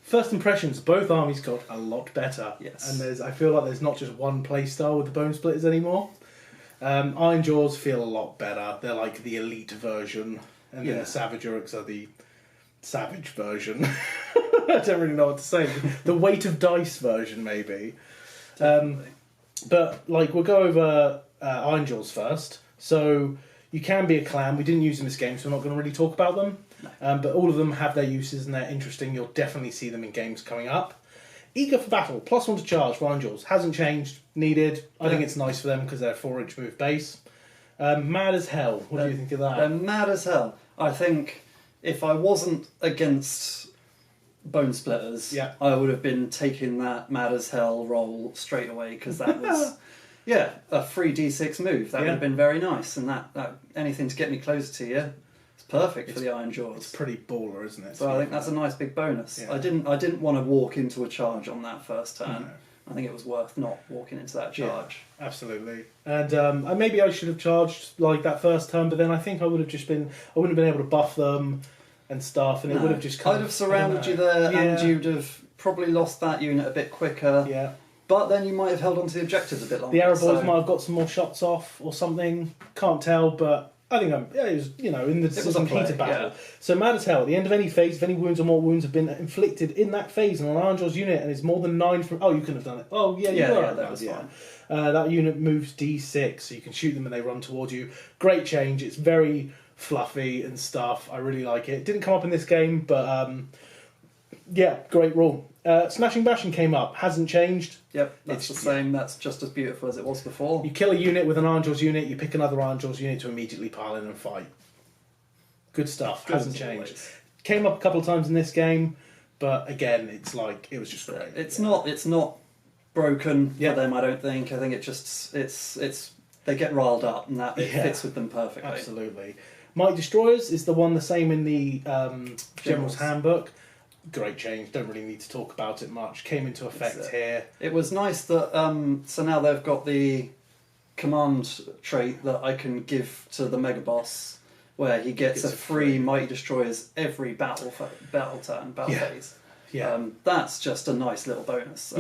First impressions, both armies got a lot better. Yes. And I feel like there's not just one play style with the Bonesplitterz anymore. Ironjawz feel a lot better. They're like the elite version. And then Yeah. the Savageorgs are the savage version. I don't really know what to say. The weight of dice version, maybe. But like we'll go over Ironjawz first. So you can be a clan. We didn't use them in this game, so we're not going to really talk about them. No. But all of them have their uses and they're interesting. You'll definitely see them in games coming up. Eager for battle, +1 to charge for Ironjawz. Hasn't changed, needed. I think it's nice for them because they're a 4-inch move base. Mad as hell. What do you think of that? They're mad as hell. I think if I wasn't against Bonesplitterz, Yeah. I would have been taking that mad as hell roll straight away because that was, yeah, a free D6 move. That would have been very nice, and that anything to get me closer to you, it's perfect for the Ironjawz. It's pretty baller, isn't it? So I think that's a nice big bonus. Yeah. I didn't want to walk into a charge on that first turn. No. I think it was worth not walking into that charge. Yeah, absolutely. And maybe I should have charged like that first turn, but then I think I wouldn't have been able to buff them and stuff, and it would have just I'd have surrounded you there, and you'd have probably lost that unit a bit quicker. Yeah. But then you might have held on to the objectives a bit longer. The arrow boys might have got some more shots off or something. Can't tell, but I think it was, in the decision heated battle. Yeah. So mad as hell. At the end of any phase, if any wounds or more wounds have been inflicted in that phase on an Ironjawz unit and is more than 9 from... Oh, you couldn't have done it. Oh, yeah, you were. That was fine. That unit moves D6, so you can shoot them and they run towards you. Great change. It's very fluffy and stuff. I really like it. Didn't come up in this game, but yeah, great rule. Smashing Bashing came up. Hasn't changed. Yep, that's the same. That's just as beautiful as it was before. You kill a unit with an Ironjawz unit, you pick another Ironjawz unit to immediately pile in and fight. Good stuff. Good Hasn't as changed. always. Came up a couple of times in this game, but again, it's like it was just great. It's not broken for them. I don't think. I think it's they get riled up and that it fits with them perfectly. Absolutely. Mighty Destroyers is the same in the General's Handbook. Great change. Don't really need to talk about it much. Came into effect here. It was nice that so now they've got the command trait that I can give to the Mega Boss, where he gets a free Mighty Destroyers every battle phase. Yeah. That's just a nice little bonus.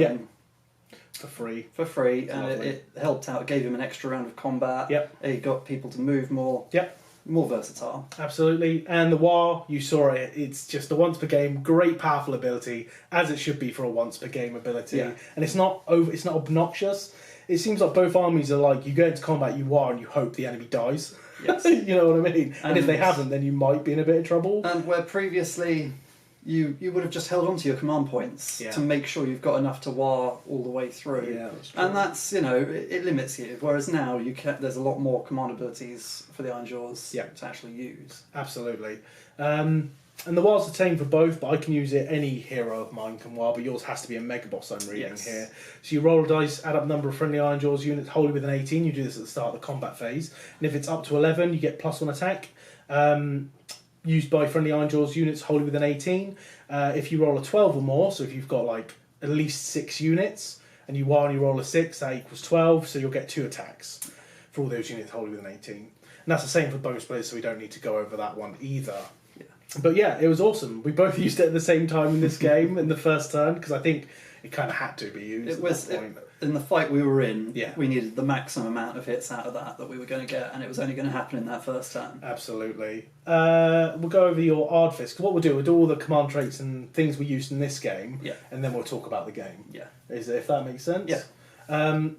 For free. For free, and it helped out. It gave him an extra round of combat. Yep. It got people to move more. Yep. More versatile. Absolutely. And the WAAAAGH, you saw it. It's just a once per game, great powerful ability, as it should be for a once per game ability. Yeah. And it's not obnoxious. It seems like both armies are like, you go into combat, you WAAAAGH, and you hope the enemy dies. Yes. You know what I mean? And if they haven't, then you might be in a bit of trouble. And where previously you would have just held on to your command points to make sure you've got enough to WAAAAGH all the way through. Yeah, that's true. And that's, it limits you. Whereas now there's a lot more command abilities for the Ironjawz to actually use. Absolutely. And the WAAAGH's the same for both, but I can use it. Any hero of mine can WAAAGH, but yours has to be a Mega Boss I'm reading here. So you roll a dice, add up the number of friendly Ironjawz units wholly with an 18. You do this at the start of the combat phase. And if it's up to 11, you get +1 attack. Used by friendly Ironjawz units wholly with an 18. If you roll a 12 or more, so if you've got like at least 6 units, and you roll a 6, that equals 12, so you'll get 2 attacks for all those units wholly with an 18. And that's the same for Bonesplitterz, so we don't need to go over that one either. Yeah. But yeah, it was awesome. We both used it at the same time in this game in the first turn, because I think it kind of had to be used at that point. In the fight we were in, we needed the maximum amount of hits out of that we were going to get, and it was only going to happen in that first turn. Absolutely. We'll go over your Ardfist. What we'll do all the command traits and things we used in this game, and then we'll talk about the game. Yeah. If that makes sense? Yeah.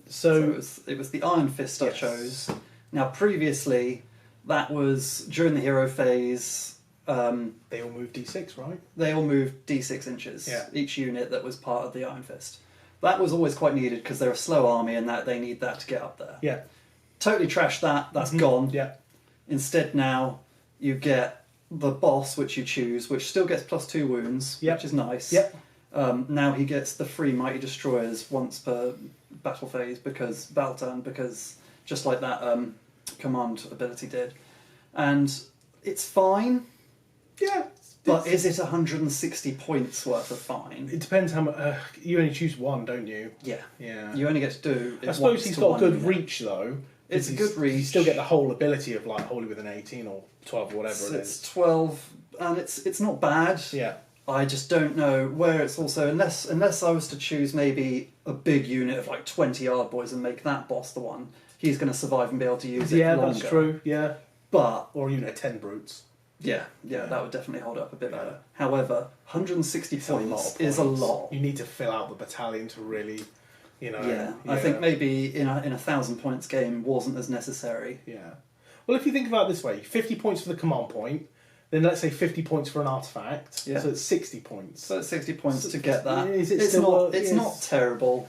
So it was the Iron Fist I chose. Now previously, that was during the hero phase. They all moved D6, right? They all moved D6 inches. Yeah. Each unit that was part of the Iron Fist. That was always quite needed because they're a slow army and that they need that to get up there. Yeah. Totally trashed that. That's gone. Yeah. Instead now you get the boss, which you choose, which still gets +2 wounds, which is nice. Yep. Now he gets the free Mighty Destroyers once per battle turn, because just like that command ability did. And it's fine. Yeah. But is it 160 points worth of fine? It depends how much. You only choose one, don't you? Yeah. Yeah. You only get to do it. I suppose he's got a good reach, though. It's a good reach. You still get the whole ability of like wholly with an 18 or 12 or whatever it is. It's 12, and it's not bad. Yeah. I just don't know where it's also, unless I was to choose maybe a big unit of like 20 yard boys and make that boss the one, he's going to survive and be able to use it longer. Yeah, that's true. Yeah. But or 10 brutes. Yeah, that would definitely hold up a bit better. However, 160 points is a lot. You need to fill out the battalion to really, you know. Yeah, I think maybe in a 1,000 points game wasn't as necessary. Yeah. Well, if you think about it this way, 50 points for the command point, then let's say 50 points for an artifact, Yeah. so it's 60 points. So it's 60 points to get that. It's not terrible.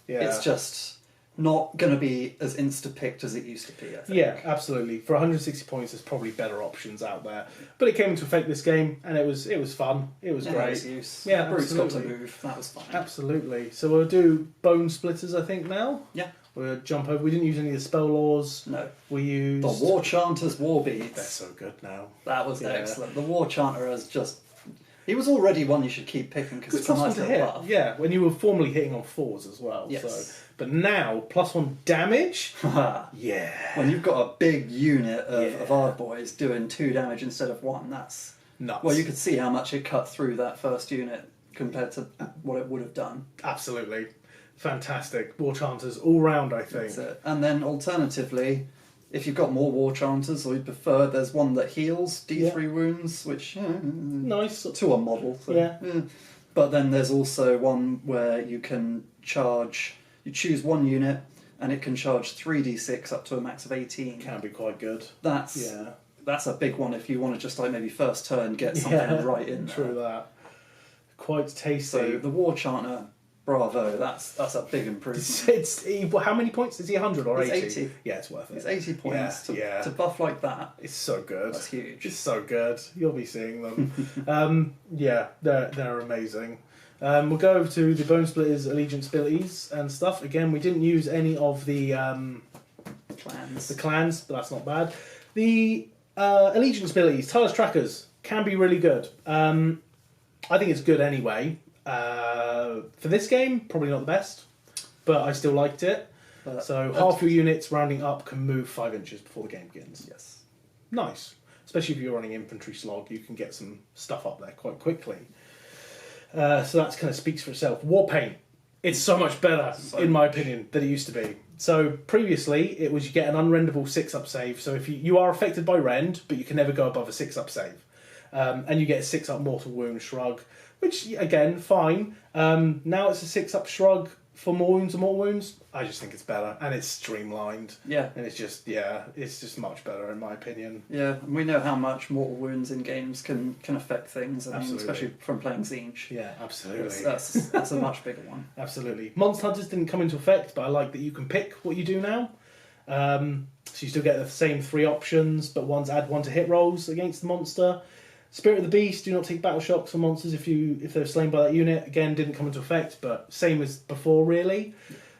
Yeah. It's just not going to be as insta-picked as it used to be, I think. Yeah, absolutely. For 160 points, there's probably better options out there. But it came into effect this game, and it was fun. It was great. Nice use. Yeah, Bruce got to absolutely. move. That was fine. Absolutely. So we'll do Bonesplitterz, I think, now. Yeah. We'll jump over. We didn't use any of the spell laws. No. We used... The War Chanter's War Beads. They're so good now. That was excellent. The War Chanter is just... He was already one you should keep picking because it's a nice little buff. Yeah, when you were formerly hitting on 4s as well. Yes. So. But now, +1 damage? Yeah. When you've got a big unit of Ard boys doing 2 damage instead of 1, that's... Nuts. Well, you could see how much it cut through that first unit compared to what it would have done. Absolutely. Fantastic. War Chanters all round, I think. That's it. And then alternatively, if you've got more War Chanters or you prefer, there's one that heals D3 wounds, which... nice. To a model. So, yeah. But then there's also one where you can charge... You choose one unit and it can charge 3d6 up to a max of 18. Can be quite good. That's a big one if you want to just like maybe first turn get something right in there. True that. Quite tasty. So the War Chanter, bravo, that's a big improvement. How many points? Is he 100 or 80? 80. Yeah, it's worth it. It's 80 points to buff like that. It's so good. That's huge. It's so good. You'll be seeing them. Yeah, they're amazing. We'll go over to the Bonesplitterz allegiance abilities and stuff. Again, we didn't use any of the clans, but that's not bad. The allegiance abilities, Tireless Trackers, can be really good. I think it's good anyway. For this game, probably not the best, but I still liked it. So half your units rounding up can move 5 inches before the game begins. Yes. Nice. Especially if you're running infantry slog, you can get some stuff up there quite quickly. So that kind of speaks for itself. War Paint. It's so much better, in my opinion, than it used to be. So previously, it was you get an unrendable 6-up save. So if you are affected by rend, but you can never go above a 6-up save. And you get a 6-up mortal wound shrug, which, again, fine. Now it's a 6-up shrug for more wounds and more wounds. I just think it's better. And it's streamlined. Yeah. And it's just, it's just much better, in my opinion. Yeah, and we know how much mortal wounds in games can affect things. I mean, Absolutely. especially from playing Siege. Yeah, absolutely. That's a much bigger one. Absolutely. Monster Hunters didn't come into effect, but I like that you can pick what you do now. So you still get the same 3 options, but add 1 to hit rolls against the monster. Spirit of the Beast, do not take battle shocks on monsters if they're slain by that unit. Again, didn't come into effect, but same as before, really.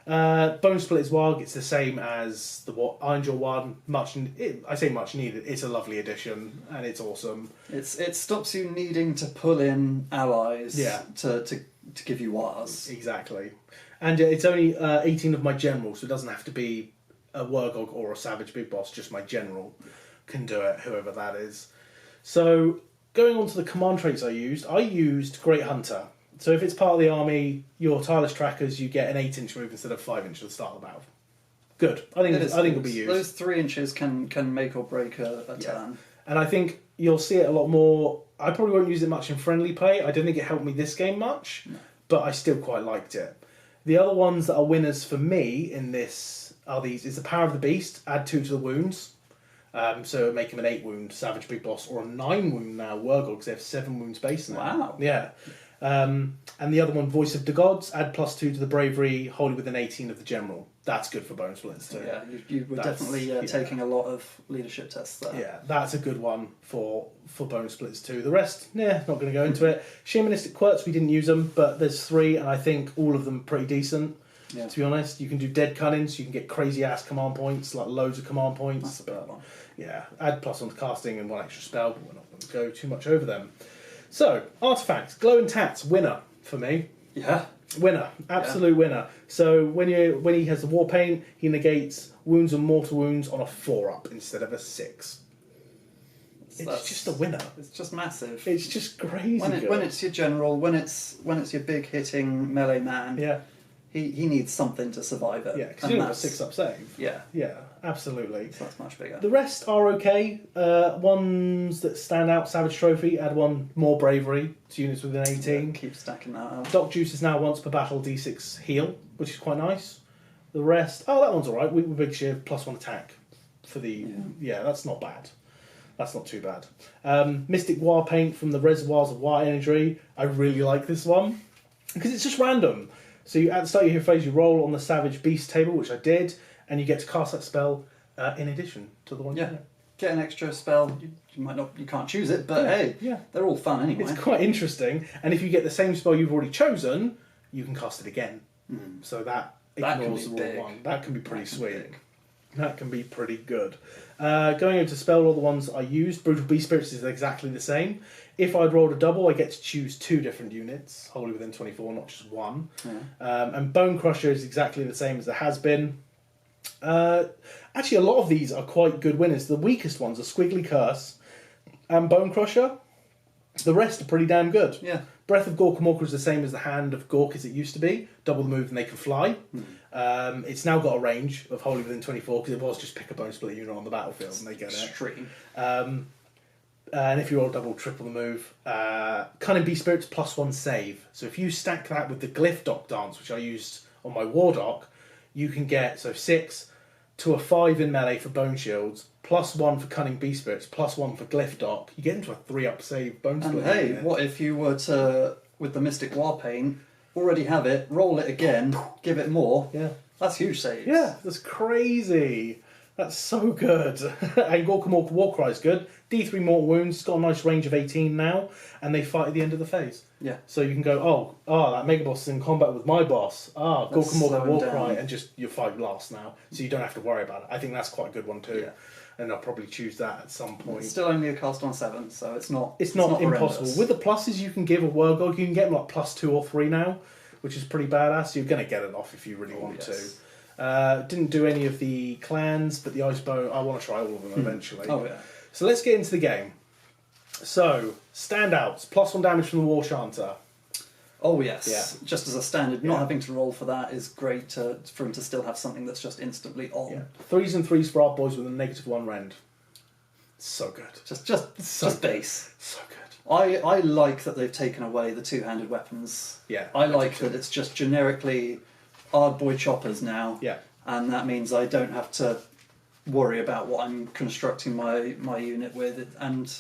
Bonesplitterz WAAAGH, it's the same as the Ironjawz one. I say much needed. It's a lovely addition, and it's awesome. It stops you needing to pull in allies to give you wars. Exactly. And it's only 18 of my generals, so it doesn't have to be a Wargog or a Savage Big Boss, just my general can do it, whoever that is. So... Going on to the command traits I used Great Hunter. So if it's part of the army, your Tireless Trackers, you get an 8-inch move instead of 5 inch at the start of the battle. Good. I think it'll be used. Those 3 inches can make or break a turn. And I think you'll see it a lot more. I probably won't use it much in friendly play. I don't think it helped me this game much, but I still quite liked it. The other ones that are winners for me in this is the Power of the Beast, add 2 to the wounds. So make him an 8 wound Savage Big Boss or a 9 wound now Wargog because they have 7 wounds base now. Wow. Yeah. And the other one, Voice of the Gods, add +2 to the Bravery, Holy within 18 of the General. That's good for Bonesplitterz too. Yeah, you were definitely taking a lot of leadership tests there. Yeah, that's a good one for Bonesplitterz too. The rest, not going to go into it. Shamanistic Quirts, we didn't use them, but there's 3 and I think all of them pretty decent. Yeah. To be honest, you can do Dead Cunning, so you can get crazy ass command points, like loads of command points. That's a big one. Yeah, add +1 to casting and 1 extra spell, but we're not going to go too much over them. So, artifacts, Glow and Tats, winner for me. Yeah. Winner, absolute winner. So when he has the War Paint, he negates wounds and mortal wounds on a 4-up instead of a 6. It's just a winner. It's just massive. It's just crazy. When it's your general, when it's your big hitting melee man. Yeah. He needs something to survive it. Yeah, because you don't have a 6-up save. Yeah. Yeah, absolutely. So that's much bigger. The rest are okay. Ones that stand out, Savage Trophy, add 1 more bravery to units within 18. Yeah, keep stacking that up. Doc Juice is now once per battle D6 heal, which is quite nice. The rest, that one's alright. With Big Shiv, +1 attack for the... Yeah, that's not bad. That's not too bad. Mystic War Paint from the Reservoirs of War Energy. I really like this one because it's just random. So you, at the start of your phase, you roll on the Savage Beast table, which I did, and you get to cast that spell in addition to the one. Yeah, get an extra spell. You might not, you can't choose it, but hey, they're all fun anyway. It's quite interesting, and if you get the same spell you've already chosen, you can cast it again. So that ignores the rule one. That can be pretty sweet. That can be pretty good. Going over to spell roll, the ones I used, Brutal Beast Spirits is exactly the same. If I'd rolled a double, I get to choose 2 different units, wholly within 24, not just 1. And Bone Crusher is exactly the same as it has been. Actually, a lot of these are quite good winners. The weakest ones are Squiggly Curse and Bone Crusher. The rest are pretty damn good. Yeah. Breath of Gorkamorka is the same as the Hand of Gork as it used to be. Double the move and they can fly. It's now got a range of wholly within 24 because it was just pick a Bone Splitter unit on the battlefield and they get it. Extreme. And if you roll double, triple the move. Cunning Beast Spirits +1 save. So if you stack that with the Glyph Dock Dance, which I used on my War Dock, you can get 6 to a 5 in melee for Bone Shields, +1 for Cunning Beast Spirits, +1 for Glyph Dock. You get into a 3-up save Bone Splitter. And hey, what if you were to, with the Mystic War Paint, already have it, roll it again, give it more? Yeah. That's huge saves. Yeah, that's crazy. That's so good. And Gorkamorka Warcry is good. D3 mortal wounds, it's got a nice range of 18 now, and they fight at the end of the phase. Yeah. So you can go, that Mega Boss is in combat with my boss. Gorkamorka Warcry, down. and just your fight lasts now. So you don't have to worry about it. I think that's quite a good one too. Yeah. And I'll probably choose that at some point. It's still only a cast on 7, so it's not impossible. horrendous. With the pluses you can give a Wargog, you can get them like +2 or 3 now, which is pretty badass. You're going to get it off if you really want to. Didn't do any of the clans, but the Icebow, I want to try all of them eventually. Oh yeah. So let's get into the game. So, standouts, +1 damage from the War Chanter. Oh yes. Yeah. Just as a standard, not having to roll for that is great for him to still have something that's just instantly on. Yeah. 3s and 3s for our boys with a -1 rend. So good. Just base. So good. I like that they've taken away the 2-handed weapons. Yeah. I like that it's just generically hard boy choppers now. Yeah. And that means I don't have to worry about what I'm constructing my unit with. And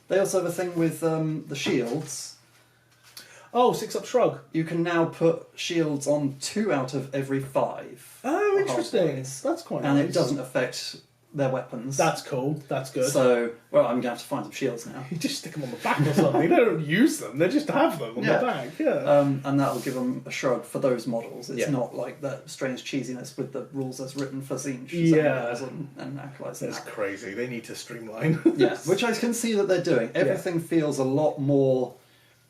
they also have a thing with the shields. Oh, 6-up shrug. You can now put shields on 2 out of every 5. Oh, interesting. That's quite nice. And it doesn't affect their weapons. That's cool. That's good. So, well, I'm going to have to find some shields now. You just stick them on the back or something. They don't use them. They just have them on the back. Yeah. And that'll give them a shrug for those models. It's Yeah. not like that strange cheesiness with the rules as written for Zinch and Acolytes. That's crazy. They need to streamline. Yeah, which I can see that they're doing. Everything feels a lot more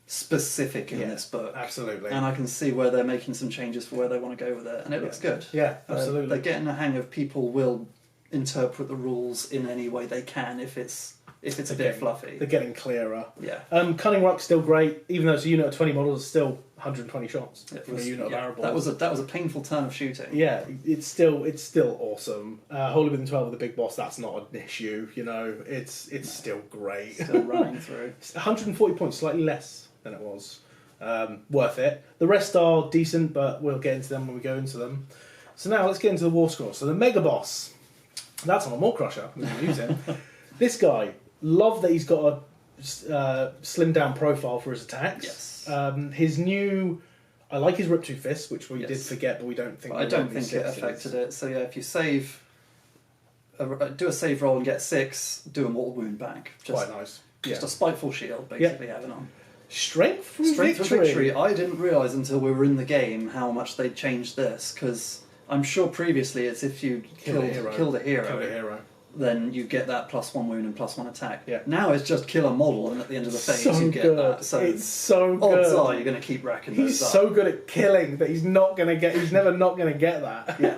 specific in this book. Absolutely. And I can see where they're making some changes for where they want to go with it. And it looks good. Yeah, absolutely. They're getting a hang of people will interpret the rules in any way they can if it's a bit fluffy. They're getting clearer. Yeah. Cunning Ruck's still great, even though it's a unit of 20 models, it's still 120 shots from a unit of Arrow that was a painful turn of shooting. Yeah, it's still awesome. Wholly within 12 with the big boss, that's not an issue. You know, it's still great. Still running through. 140 points, slightly less than it was. Worth it. The rest are decent, but we'll get into them when we go into them. So now let's get into the war score. So the Mega Boss. That's on a Maw Crusher. We can use him. This guy, love that he's got a slimmed down profile for his attacks. Yes. His new, I like his Rip 2 Fist, which we did forget, but we don't think. I don't think it affected it. So yeah, if you save, do a save roll and get 6, do a mortal wound back. Quite nice. Just a spiteful shield, basically having on. Strength for victory. I didn't realise until we were in the game how much they'd changed this because I'm sure previously it's if you killed a hero. then you get that +1 wound and +1 attack. Yeah. Now it's just kill a model, and at the end of the phase So you get good. that. So It's so good. odds are you're going to keep racking He's those so up. good at killing that he's never not going to get that. Yeah.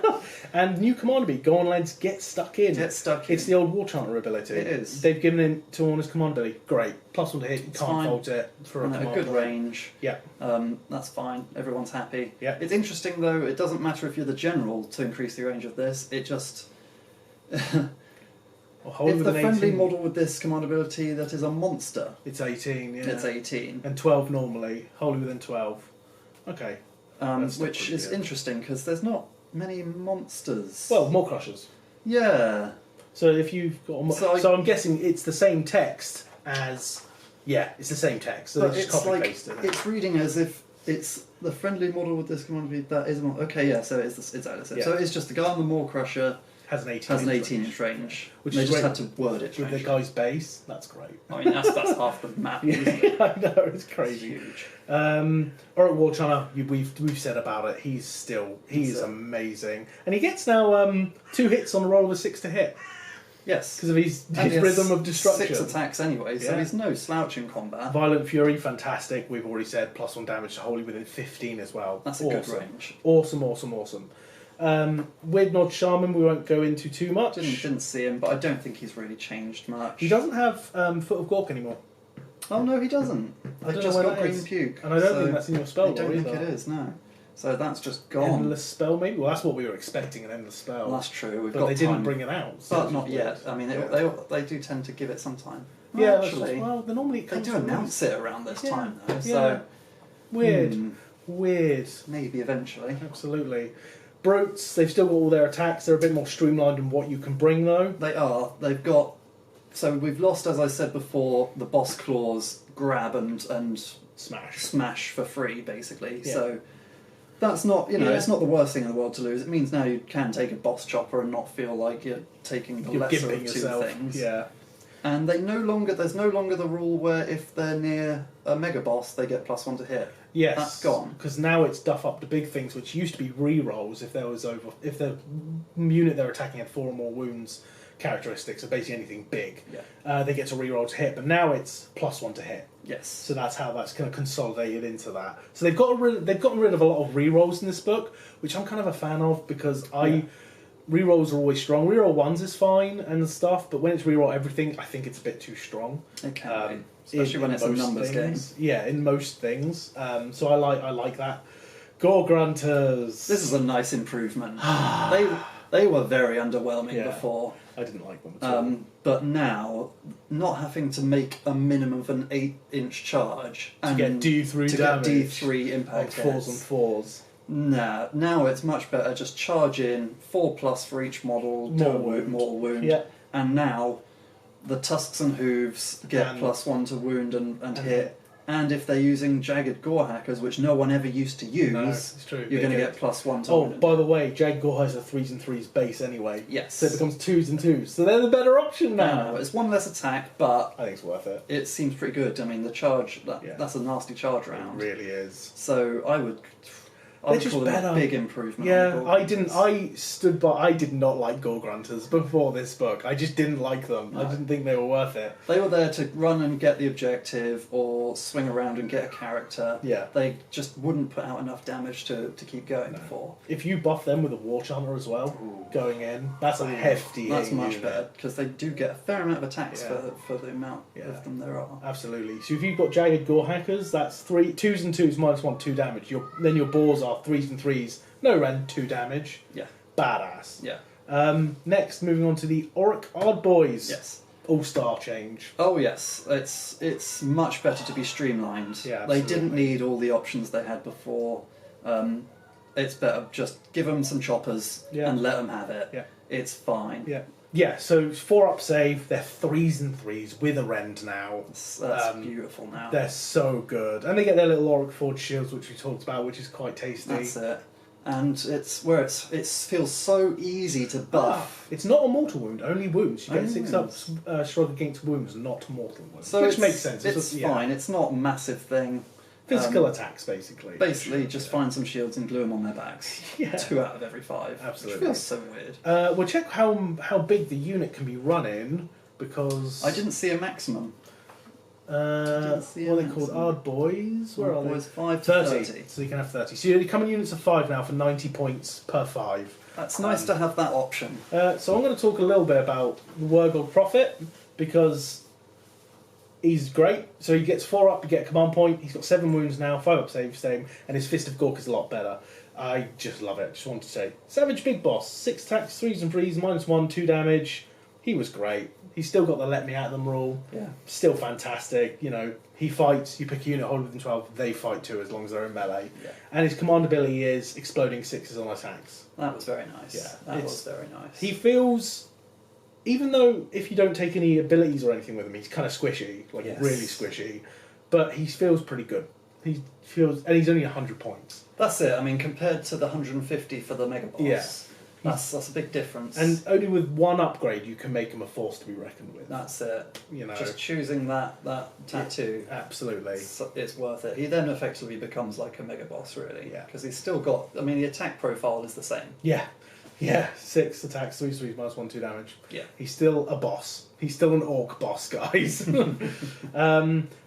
And new command ability, go on lads, get stuck in. Get stuck in. It's the old War Chanter ability. It is. They've given him to on his command ability. Great. +1 to hit, you can't fine. fault it for a And at command a good ability. range. Yeah. That's fine. Everyone's happy. Yeah. It's interesting though. It doesn't matter if you're the general to increase the range of this. It just Well, hold if with the an friendly 18. model with this command ability that is a monster, It's 18, yeah. it's 18. And 12 normally, wholly within 12. Okay. That's still Which pretty is good. interesting because there's not many monsters. Well, more crushers. yeah. So if you've got, so I'm guessing it's the same text as, yeah, it's the same text. So But they just it's copy like paste it. it's reading as if it's the friendly model with this command ability that is a okay. Yeah. So it's exactly the same. Yeah. So it's just the guy on the Maw Crusher Has an 18. has an inch 18 range. inch range. Which They is just great. had to word it. With the guy's base, that's great. I mean, that's half the map. Isn't it? Yeah, I know, it's It's crazy. huge. Alright, War Chanter, we've said about it. He is amazing, and he gets now 2 hits on the roll of a 6 to hit Yes. because of his And he has rhythm of destruction. 6 attacks anyway, so Yeah. he's no slouch in combat. Violent Fury, fantastic. We've already said +1 damage to wholly within 15 as well. That's a good range. Awesome. Weird Nod Shaman, we won't go into too much. Didn't see him, but I don't think he's really changed much. He doesn't have Foot of Gork anymore. Oh no, he doesn't. I They don't just know where got that green is. puke. And I don't so think that's in your spell I don't lore think either. it is, no. So that's just gone. Endless spell, maybe? Well, that's what we were expecting, an endless spell. Well, that's true. We've but got they didn't time. bring it out. so But it's not just yet. weird. I mean, Yeah. they do tend to give it some time. Yeah, Well, that's actually, well, they normally they do announce it around this Yeah, time though. yeah. So Weird. hmm, Weird. maybe eventually. Absolutely. Brutes, they've still got all their attacks. They're a bit more streamlined in what you can bring, though. They are. They've got. So we've lost, as I said before, the boss claws grab and smash for free, basically. Yeah. So that's not, Yeah. it's not the worst thing in the world to lose. It means now you can take a boss chopper and not feel like you're taking the You're lesser gimping of two yourself. things. Yeah. And there's no longer the rule where if they're near a mega boss, they get +1 to hit. Yes. That's gone. Because now it's duff up to big things, which used to be re-rolls if the unit they're attacking had 4 or more wounds characteristics, so basically anything big. Yeah. They get to re-roll to hit, but now it's +1 to hit. Yes. So that's how that's kind of consolidated into that. So they've gotten rid of a lot of re-rolls in this book, which I'm kind of a fan of because re-rolls are always strong. Re-roll 1s is fine and stuff, but when it's re-roll everything, I think it's a bit too strong. It can be. Especially when it's a most numbers game. things. Yeah, in most things. So I like that. Boar Grunters. This is a nice improvement. they were very underwhelming Yeah. before. I didn't like them at all. But now, not having to make a minimum of an 8-inch charge To and get D3 to damage. get D3 Like impact 4s and hits. 4s. Nah, now it's much better. Just charge in 4+ for each model, do more wound, Yeah. and now the tusks and hooves get And- +1 to wound and hit. And if they're using jagged gore hackers, which no one ever used to use, No, it's true. you're They going to get- get +1 to Oh, wound. by the way, Jag Gore has a 3s and 3s base anyway. Yes. So it becomes 2s and 2s. So they're the better option now. No, it's one less attack, but I think it's worth it. it seems pretty good. I mean, the charge, Yeah. that's a nasty charge round. It really is. So I would They're I'd just call them better. a big improvement. on Yeah, the I Boar didn't. Grunters. I did not like Gore Grunters before this book. I just didn't like them. I No. didn't think they were worth it. They were there to run and get the objective or swing around and get a character. Yeah. They just wouldn't put out enough damage to keep going for. If you buff them with a War Chanter as well, going in, that's a hefty. That's hit much unit. better because they do get a fair amount of attacks Yeah. for the amount Yeah. of them there are. Absolutely. So if you've got Jagged Gore Hackers, that's 2s and 2s -1, 2 damage. Then your boars are 3s and 3s, no rend, 2 damage. Yeah. Badass. Yeah. Next, moving on to the Auric Ard Boys. Yes. All-star change. Oh yes, it's much better to be streamlined. Yeah, they absolutely. didn't need all the options they had before. It's better just give them some choppers Yeah. and let them have it. Yeah. It's fine. Yeah. Yeah, so 4-up save, they're 3s and 3s with a rend now. That's beautiful now. They're so good. And they get their little Auric Forge shields, which we talked about, which is quite tasty. That's it. And it's where it feels so easy to buff. It's not a mortal wound, only wounds. You get Only 6-up shrug against wounds, not mortal wounds. So which it's, makes sense. It's yeah. fine. It's not a massive thing. Physical attacks, basically. Basically, just find some shields and glue them on their backs. Yeah. 2 out of every 5. Absolutely. Which feels so weird. We'll check how big the unit can be running, because... I didn't see a maximum. what are they called? Ard Boys? Where are they? Boys 5 to 30. So you can have 30. So you come in units of 5 now for 90 points per 5. That's nice to have that option. So I'm going to talk a little bit about the Wargold Prophet, because he's great. So he gets 4 up, you get a command point. He's got 7 wounds now, 5 up save, and his Fist of Gork is a lot better. I just love it. Just wanted to say. Savage Big Boss, 6 attacks, 3s and 3s, -1, 2 damage. He was great. He's still got the let me at them rule. Yeah. Still fantastic. You know, he fights, you pick a unit hold within 12, they fight too as long as they're in melee. Yeah. And his command ability is exploding 6s on attacks. That was very nice. Yeah, That was very nice. He feels, even though if you don't take any abilities or anything with him, he's kind of squishy, like Yes. really squishy, but he feels pretty good. He feels, and he's only 100 points. That's it. I mean, compared to the 150 for the Mega Boss, Yeah. that's a big difference. And only with 1 upgrade you can make him a force to be reckoned with. that's it. You know, Just choosing that tattoo, absolutely. it's worth it. He then effectively becomes like a Mega Boss, really. Yeah. Because he's still got. I mean, the attack profile is the same. Yeah, 6 attacks, 3 3s, -1, 2 damage. Yeah. He's still a boss. He's still an orc boss, guys.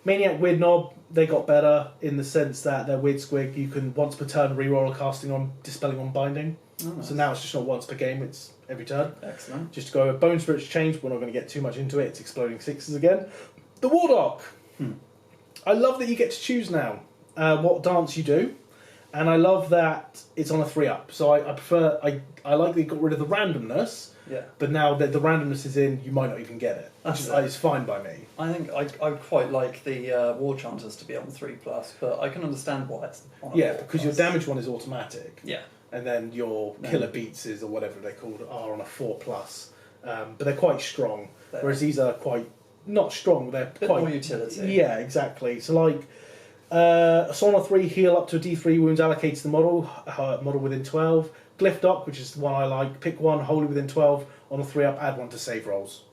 Maniac Weird Knob, they got better in the sense that their Weird Squig, you can once per turn reroll a casting on Dispelling on Binding. Oh, nice. So now it's just not once per game, it's every turn. Excellent. Just to go over Bonesplitterz change, we're not going to get too much into it, it's exploding 6s again. The Warlock. I love that you get to choose now what dance you do. And I love that it's on a 3-up. So I prefer, I like that you got rid of the randomness. Yeah. But now that the randomness is in, you might not even get it. It's fine by me. I think I quite like the War Chanters to be on 3+, but I can understand why it's on a 4+. Because your damage one is automatic. Yeah. And then your killer beats or whatever they're called are on a 4+. But they're quite strong. Whereas these are quite not strong. They're bit quite more utility. Yeah, exactly. So like a Sauna 3 heal up to a D3 wounds allocated to the model within 12. Glyph Dock, which is the one I like. Pick one, hold it within 12 on a 3-up. Add 1 to save rolls.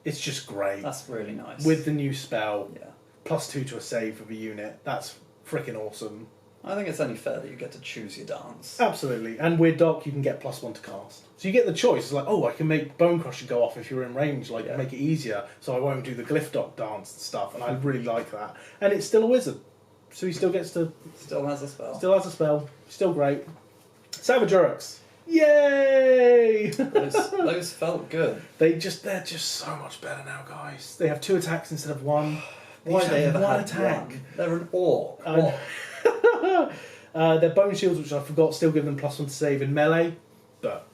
It's just great. That's really nice. With the new spell, yeah. +2 to a save of a unit. That's freaking awesome. I think it's only fair that you get to choose your dance. Absolutely. And Weird Dock, you can get +1 to cast. So you get the choice. It's like, oh, I can make Bone Crusher go off if you're in range, like make it easier, so I won't do the Glyph Dock dance and stuff. And I really like that. And it's still a wizard, so he still gets to. Still has a spell. Still has a spell. Still great. Savage Urux. Yay! those felt good. They're just so much better now, guys. They have 2 attacks instead of 1. Why they ever one had attack? one? They're an orc. Their bone shields, which I forgot, still give them +1 to save in melee, but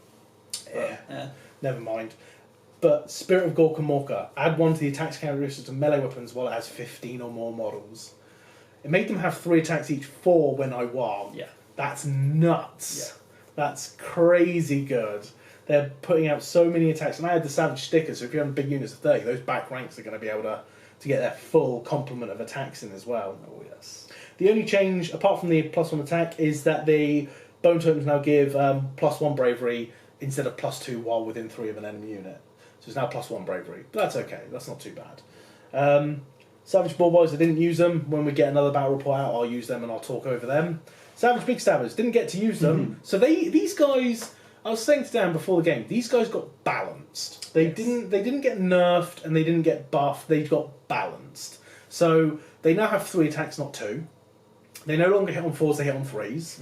never mind. But Spirit of Gork and Morka, add 1 to the attacks characteristics of melee weapons while it has 15 or more models. It made them have 3 attacks each, 4 when I WAAAAGH. Yeah. That's nuts. Yeah. That's crazy good. They're putting out so many attacks, and I had the Savage sticker, so if you're having big units of 30, those back ranks are going to be able to get their full complement of attacks in as well. Oh, yes. The only change, apart from the +1 attack, is that the Bone Totems now give +1 bravery instead of +2 while within 3 of an enemy unit. So it's now +1 bravery. But that's okay, that's not too bad. Savage Boar Boys, I didn't use them. When we get another battle report out, I'll use them and I'll talk over them. Savage Big Stabbers, didn't get to use them. So these guys, I was saying to Dan before the game, these guys got balanced. They didn't get nerfed and they didn't get buffed, they got balanced. So they now have 3 attacks, not 2. They no longer hit on 4s, they hit on 3s.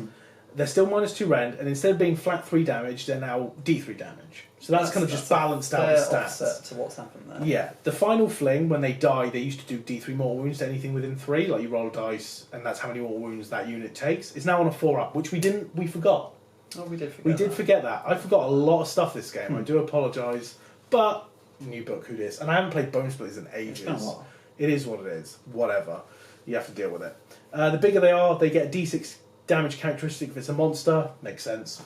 They're still -2 rend, and instead of being flat 3 damage, they're now D3 damage. So that's kind of just balanced out the stats. Offset to what's happened there. Yeah, the final fling, when they die, they used to do D3 more wounds to anything within 3, like you roll a dice, and that's how many more wounds that unit takes. It's now on a 4-up, which we forgot. Oh, we did forget We did forget that. I forgot a lot of stuff this game, I do apologise, but new book, who dis? And I haven't played Bonesplitterz in ages. It's been a while. It is what it is, whatever. You have to deal with it. The bigger they are, they get a D6 damage characteristic if it's a monster, makes sense.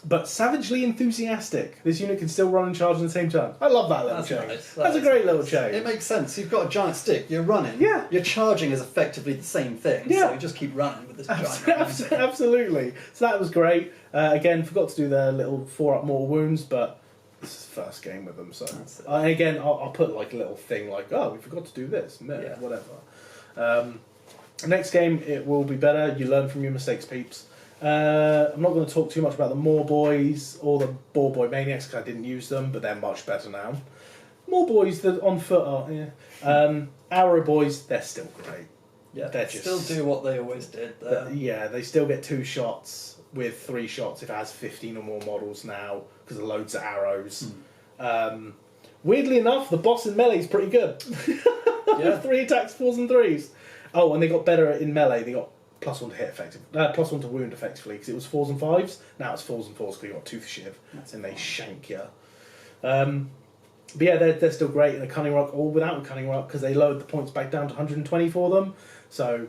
But savagely enthusiastic. This unit can still run and charge in the same turn. I love that little change. Nice. That's a great little change. It makes sense. You've got a giant stick, you're running. Yeah. Your charging is effectively the same thing, so you just keep running with this giant stick. Absolutely. So that was great. Again, forgot to do their little 4-up mortal wounds, but this is the first game with them, so... Again, I'll put like a little thing like, oh, we forgot to do this. Whatever. Next game, it will be better. You learn from your mistakes, peeps. I'm not going to talk too much about the Moor Boys or the Boar Boy Maniacs because I didn't use them, but they're much better now. Moor Boys that on foot are, yeah. Arrow Boys, they're still great. Yeah, they're just still do what they always did there. Yeah, they still get 2 shots with 3 shots if it has 15 or more models now because of loads of arrows. Weirdly enough, the boss in melee is pretty good. Yeah. 3 attacks, 4s and 3s. Oh, and they got better in melee. They got +1 to hit effectively, +1 to wound effectively because it was 4s and 5s. Now it's 4s and 4s because you got Tooth Shiv and they shank you. But yeah, they're still great in a Cunning Rock or without a Cunning Rock because they lowered the points back down to 120 for them. So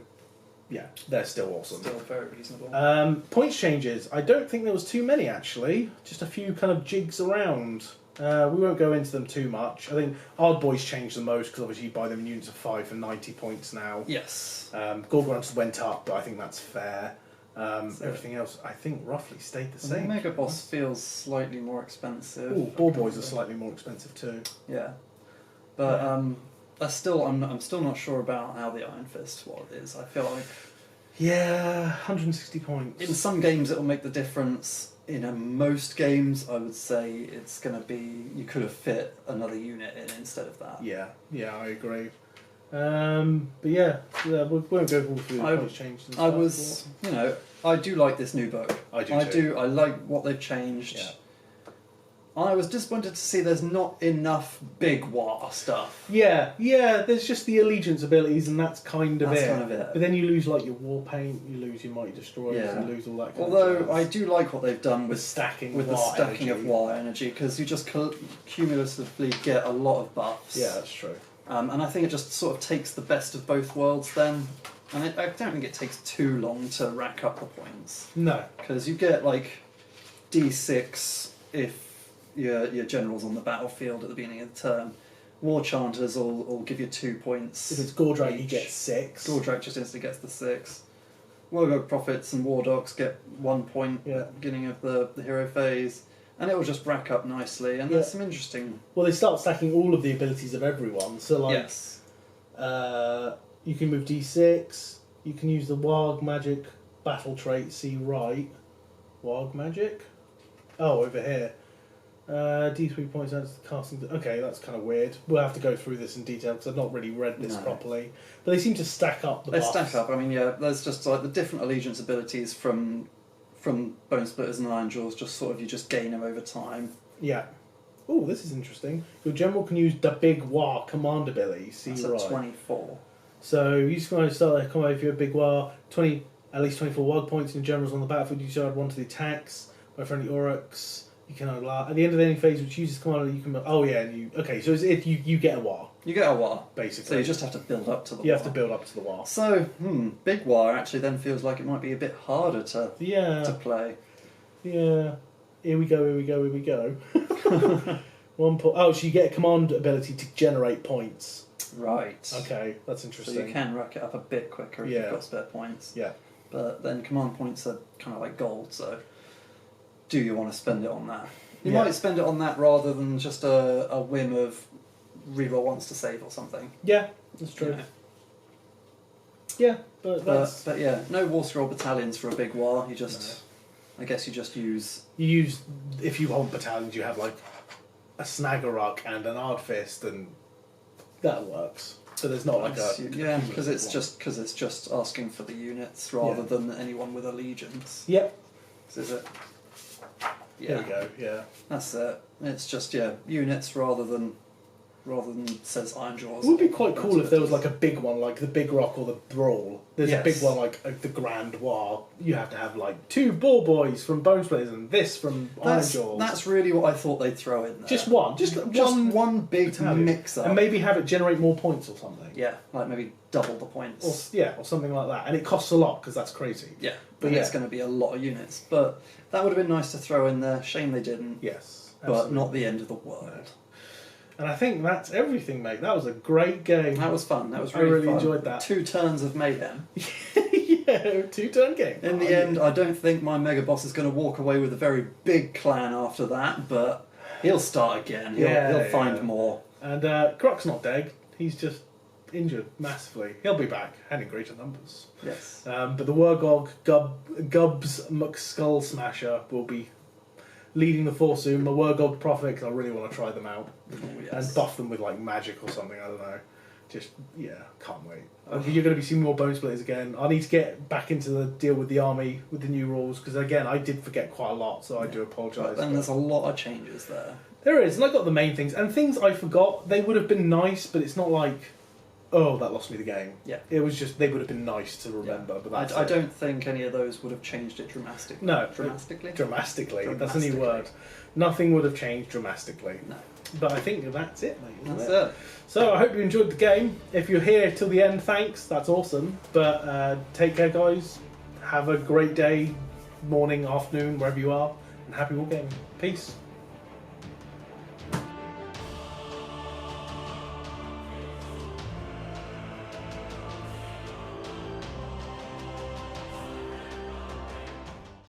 yeah, they're still awesome. Still very reasonable. Points changes. I don't think there was too many actually. Just a few kind of jigs around. We won't go into them too much. I think Odd Boys changed the most because obviously you buy them in units of 5 for 90 points now. Yes. Boar Grunters went up, but I think that's fair. Everything else, I think, roughly stayed the same. The Mega Boss feels slightly more expensive. Ooh, Boar Boys are slightly more expensive too. Yeah, but I'm still not sure about how the Iron Fist what is. I feel like Yeah, 160 points. in some games it will make the difference. In most games, I would say it's going to be you could have fit another unit in instead of that. Yeah, I agree. But yeah, we won't go all through the points changes and stuff. I do like this new book. I do too. I like what they've changed. Yeah. I was disappointed to see there's not enough big WAAAAGH stuff. Yeah, there's just the allegiance abilities and that's kind of it. But then you lose like your war paint, you lose your mighty destroyers, you lose all that kind of Although jazz. I do like what they've done with the stacking of WAAAAGH energy because you just cumulatively get a lot of buffs. Yeah, that's true. And I think it just sort of takes the best of both worlds then. And I don't think it takes too long to rack up the points. No. Because you get like D6 if your general's on the battlefield at the beginning of the turn. War Chanters will give you 2 points. If it's Gordrak, you each. get 6. Gordrak just instantly gets the 6. Wargog Prophets and War Dogs get 1 point at the beginning of the hero phase. And it will just rack up nicely. And there's some interesting... Well, they start stacking all of the abilities of everyone. So, like, yes. You can move D6. You can use the WAAAAGH magic battle trait, see right. WAAAAGH magic? Oh, over here. D3 points out to the casting... Okay, that's kind of weird. We'll have to go through this in detail because I've not really read this properly. But they seem to stack up the buffs. They stack up. I mean, there's just like the different allegiance abilities from Bonesplitterz and Ironjawz, just sort of you just gain them over time. Yeah. Oh, this is interesting. Your general can use the Big Waaagh command ability. See That's right. at 24. So you just want to start their combo if you're a Big Waaagh. At least 24 WAAAGH points in generals on the battlefield. You should add 1 to the attacks by friendly Aurochs. You can allow at the end of any phase which uses command. You can. Oh yeah, and you. Okay, so it's if you get a WAAAGH. You get a WAAAGH Basically. So you just have to build up to the WAAAGH. You have to build up to the WAAAGH. So Big WAAAGH actually then feels like it might be a bit harder to play. Yeah. Here we go. 1 point. Oh, so you get a command ability to generate points. Right. Okay, that's interesting. So you can rack it up a bit quicker if you've got spare points. Yeah. But then command points are kind of like gold, so do you want to spend it on that? You might spend it on that rather than just a whim of reroll once to save or something. Yeah, that's true. Yeah, but yeah, no War Scroll battalions for a Big WAAAGH. You just, I guess you just use. You use if you hold battalions, you have like a Snaggerrock and an Ardfist, and that works. So there's not like a because it's just asking for the units rather than anyone with allegiance. Yep. Is it? Yeah. There we go. Yeah. That's it. It's just units rather than says Ironjawz. It would be quite cool if there was like a big one, like the Big Rock or the Brawl. There's a big one like the Grand Waaagh. You have to have like 2 Boar Boys from Bonesplitterz and this from Ironjawz. That's really what I thought they'd throw in there. Just one big mix-up. And maybe have it generate more points or something. Yeah, like maybe double the points. Or something like that. And it costs a lot because that's crazy. Yeah, but it's going to be a lot of units. But that would have been nice to throw in there. Shame they didn't. Yes. Absolutely. But not the end of the world. No. And I think that's everything, mate. That was a great game. That was fun. That was really fun. I really enjoyed that. 2 turns of mayhem. 2-turn game. In the end, I don't think my Mega Boss is going to walk away with a very big clan after that, but he'll start again. He'll find more. And Croc's not dead. He's just injured massively. He'll be back and in greater numbers. Yes. But the WAAAAGH Gubs McSkull Smasher will be leading the force soon. The WAAAAGH Prophet, because I really want to try them out and buff them with like magic or something. I don't know. Just can't wait. You're going to be seeing more Bonesplitterz again. I need to get back into the deal with the army with the new rules because again I did forget quite a lot, so I do apologise. And there's a lot of changes there. There is, and I got the main things and things I forgot. They would have been nice, but it's not like, oh, that lost me the game. Yeah, it was just they would have been nice to remember. Yeah. But I don't think any of those would have changed it dramatically. No, dramatically. That's a new word. Nothing would have changed dramatically. No. But I think that's it, mate. That's it. So I hope you enjoyed the game. If you're here till the end, thanks. That's awesome. But take care, guys. Have a great day, morning, afternoon, wherever you are, and happy wargaming. Peace.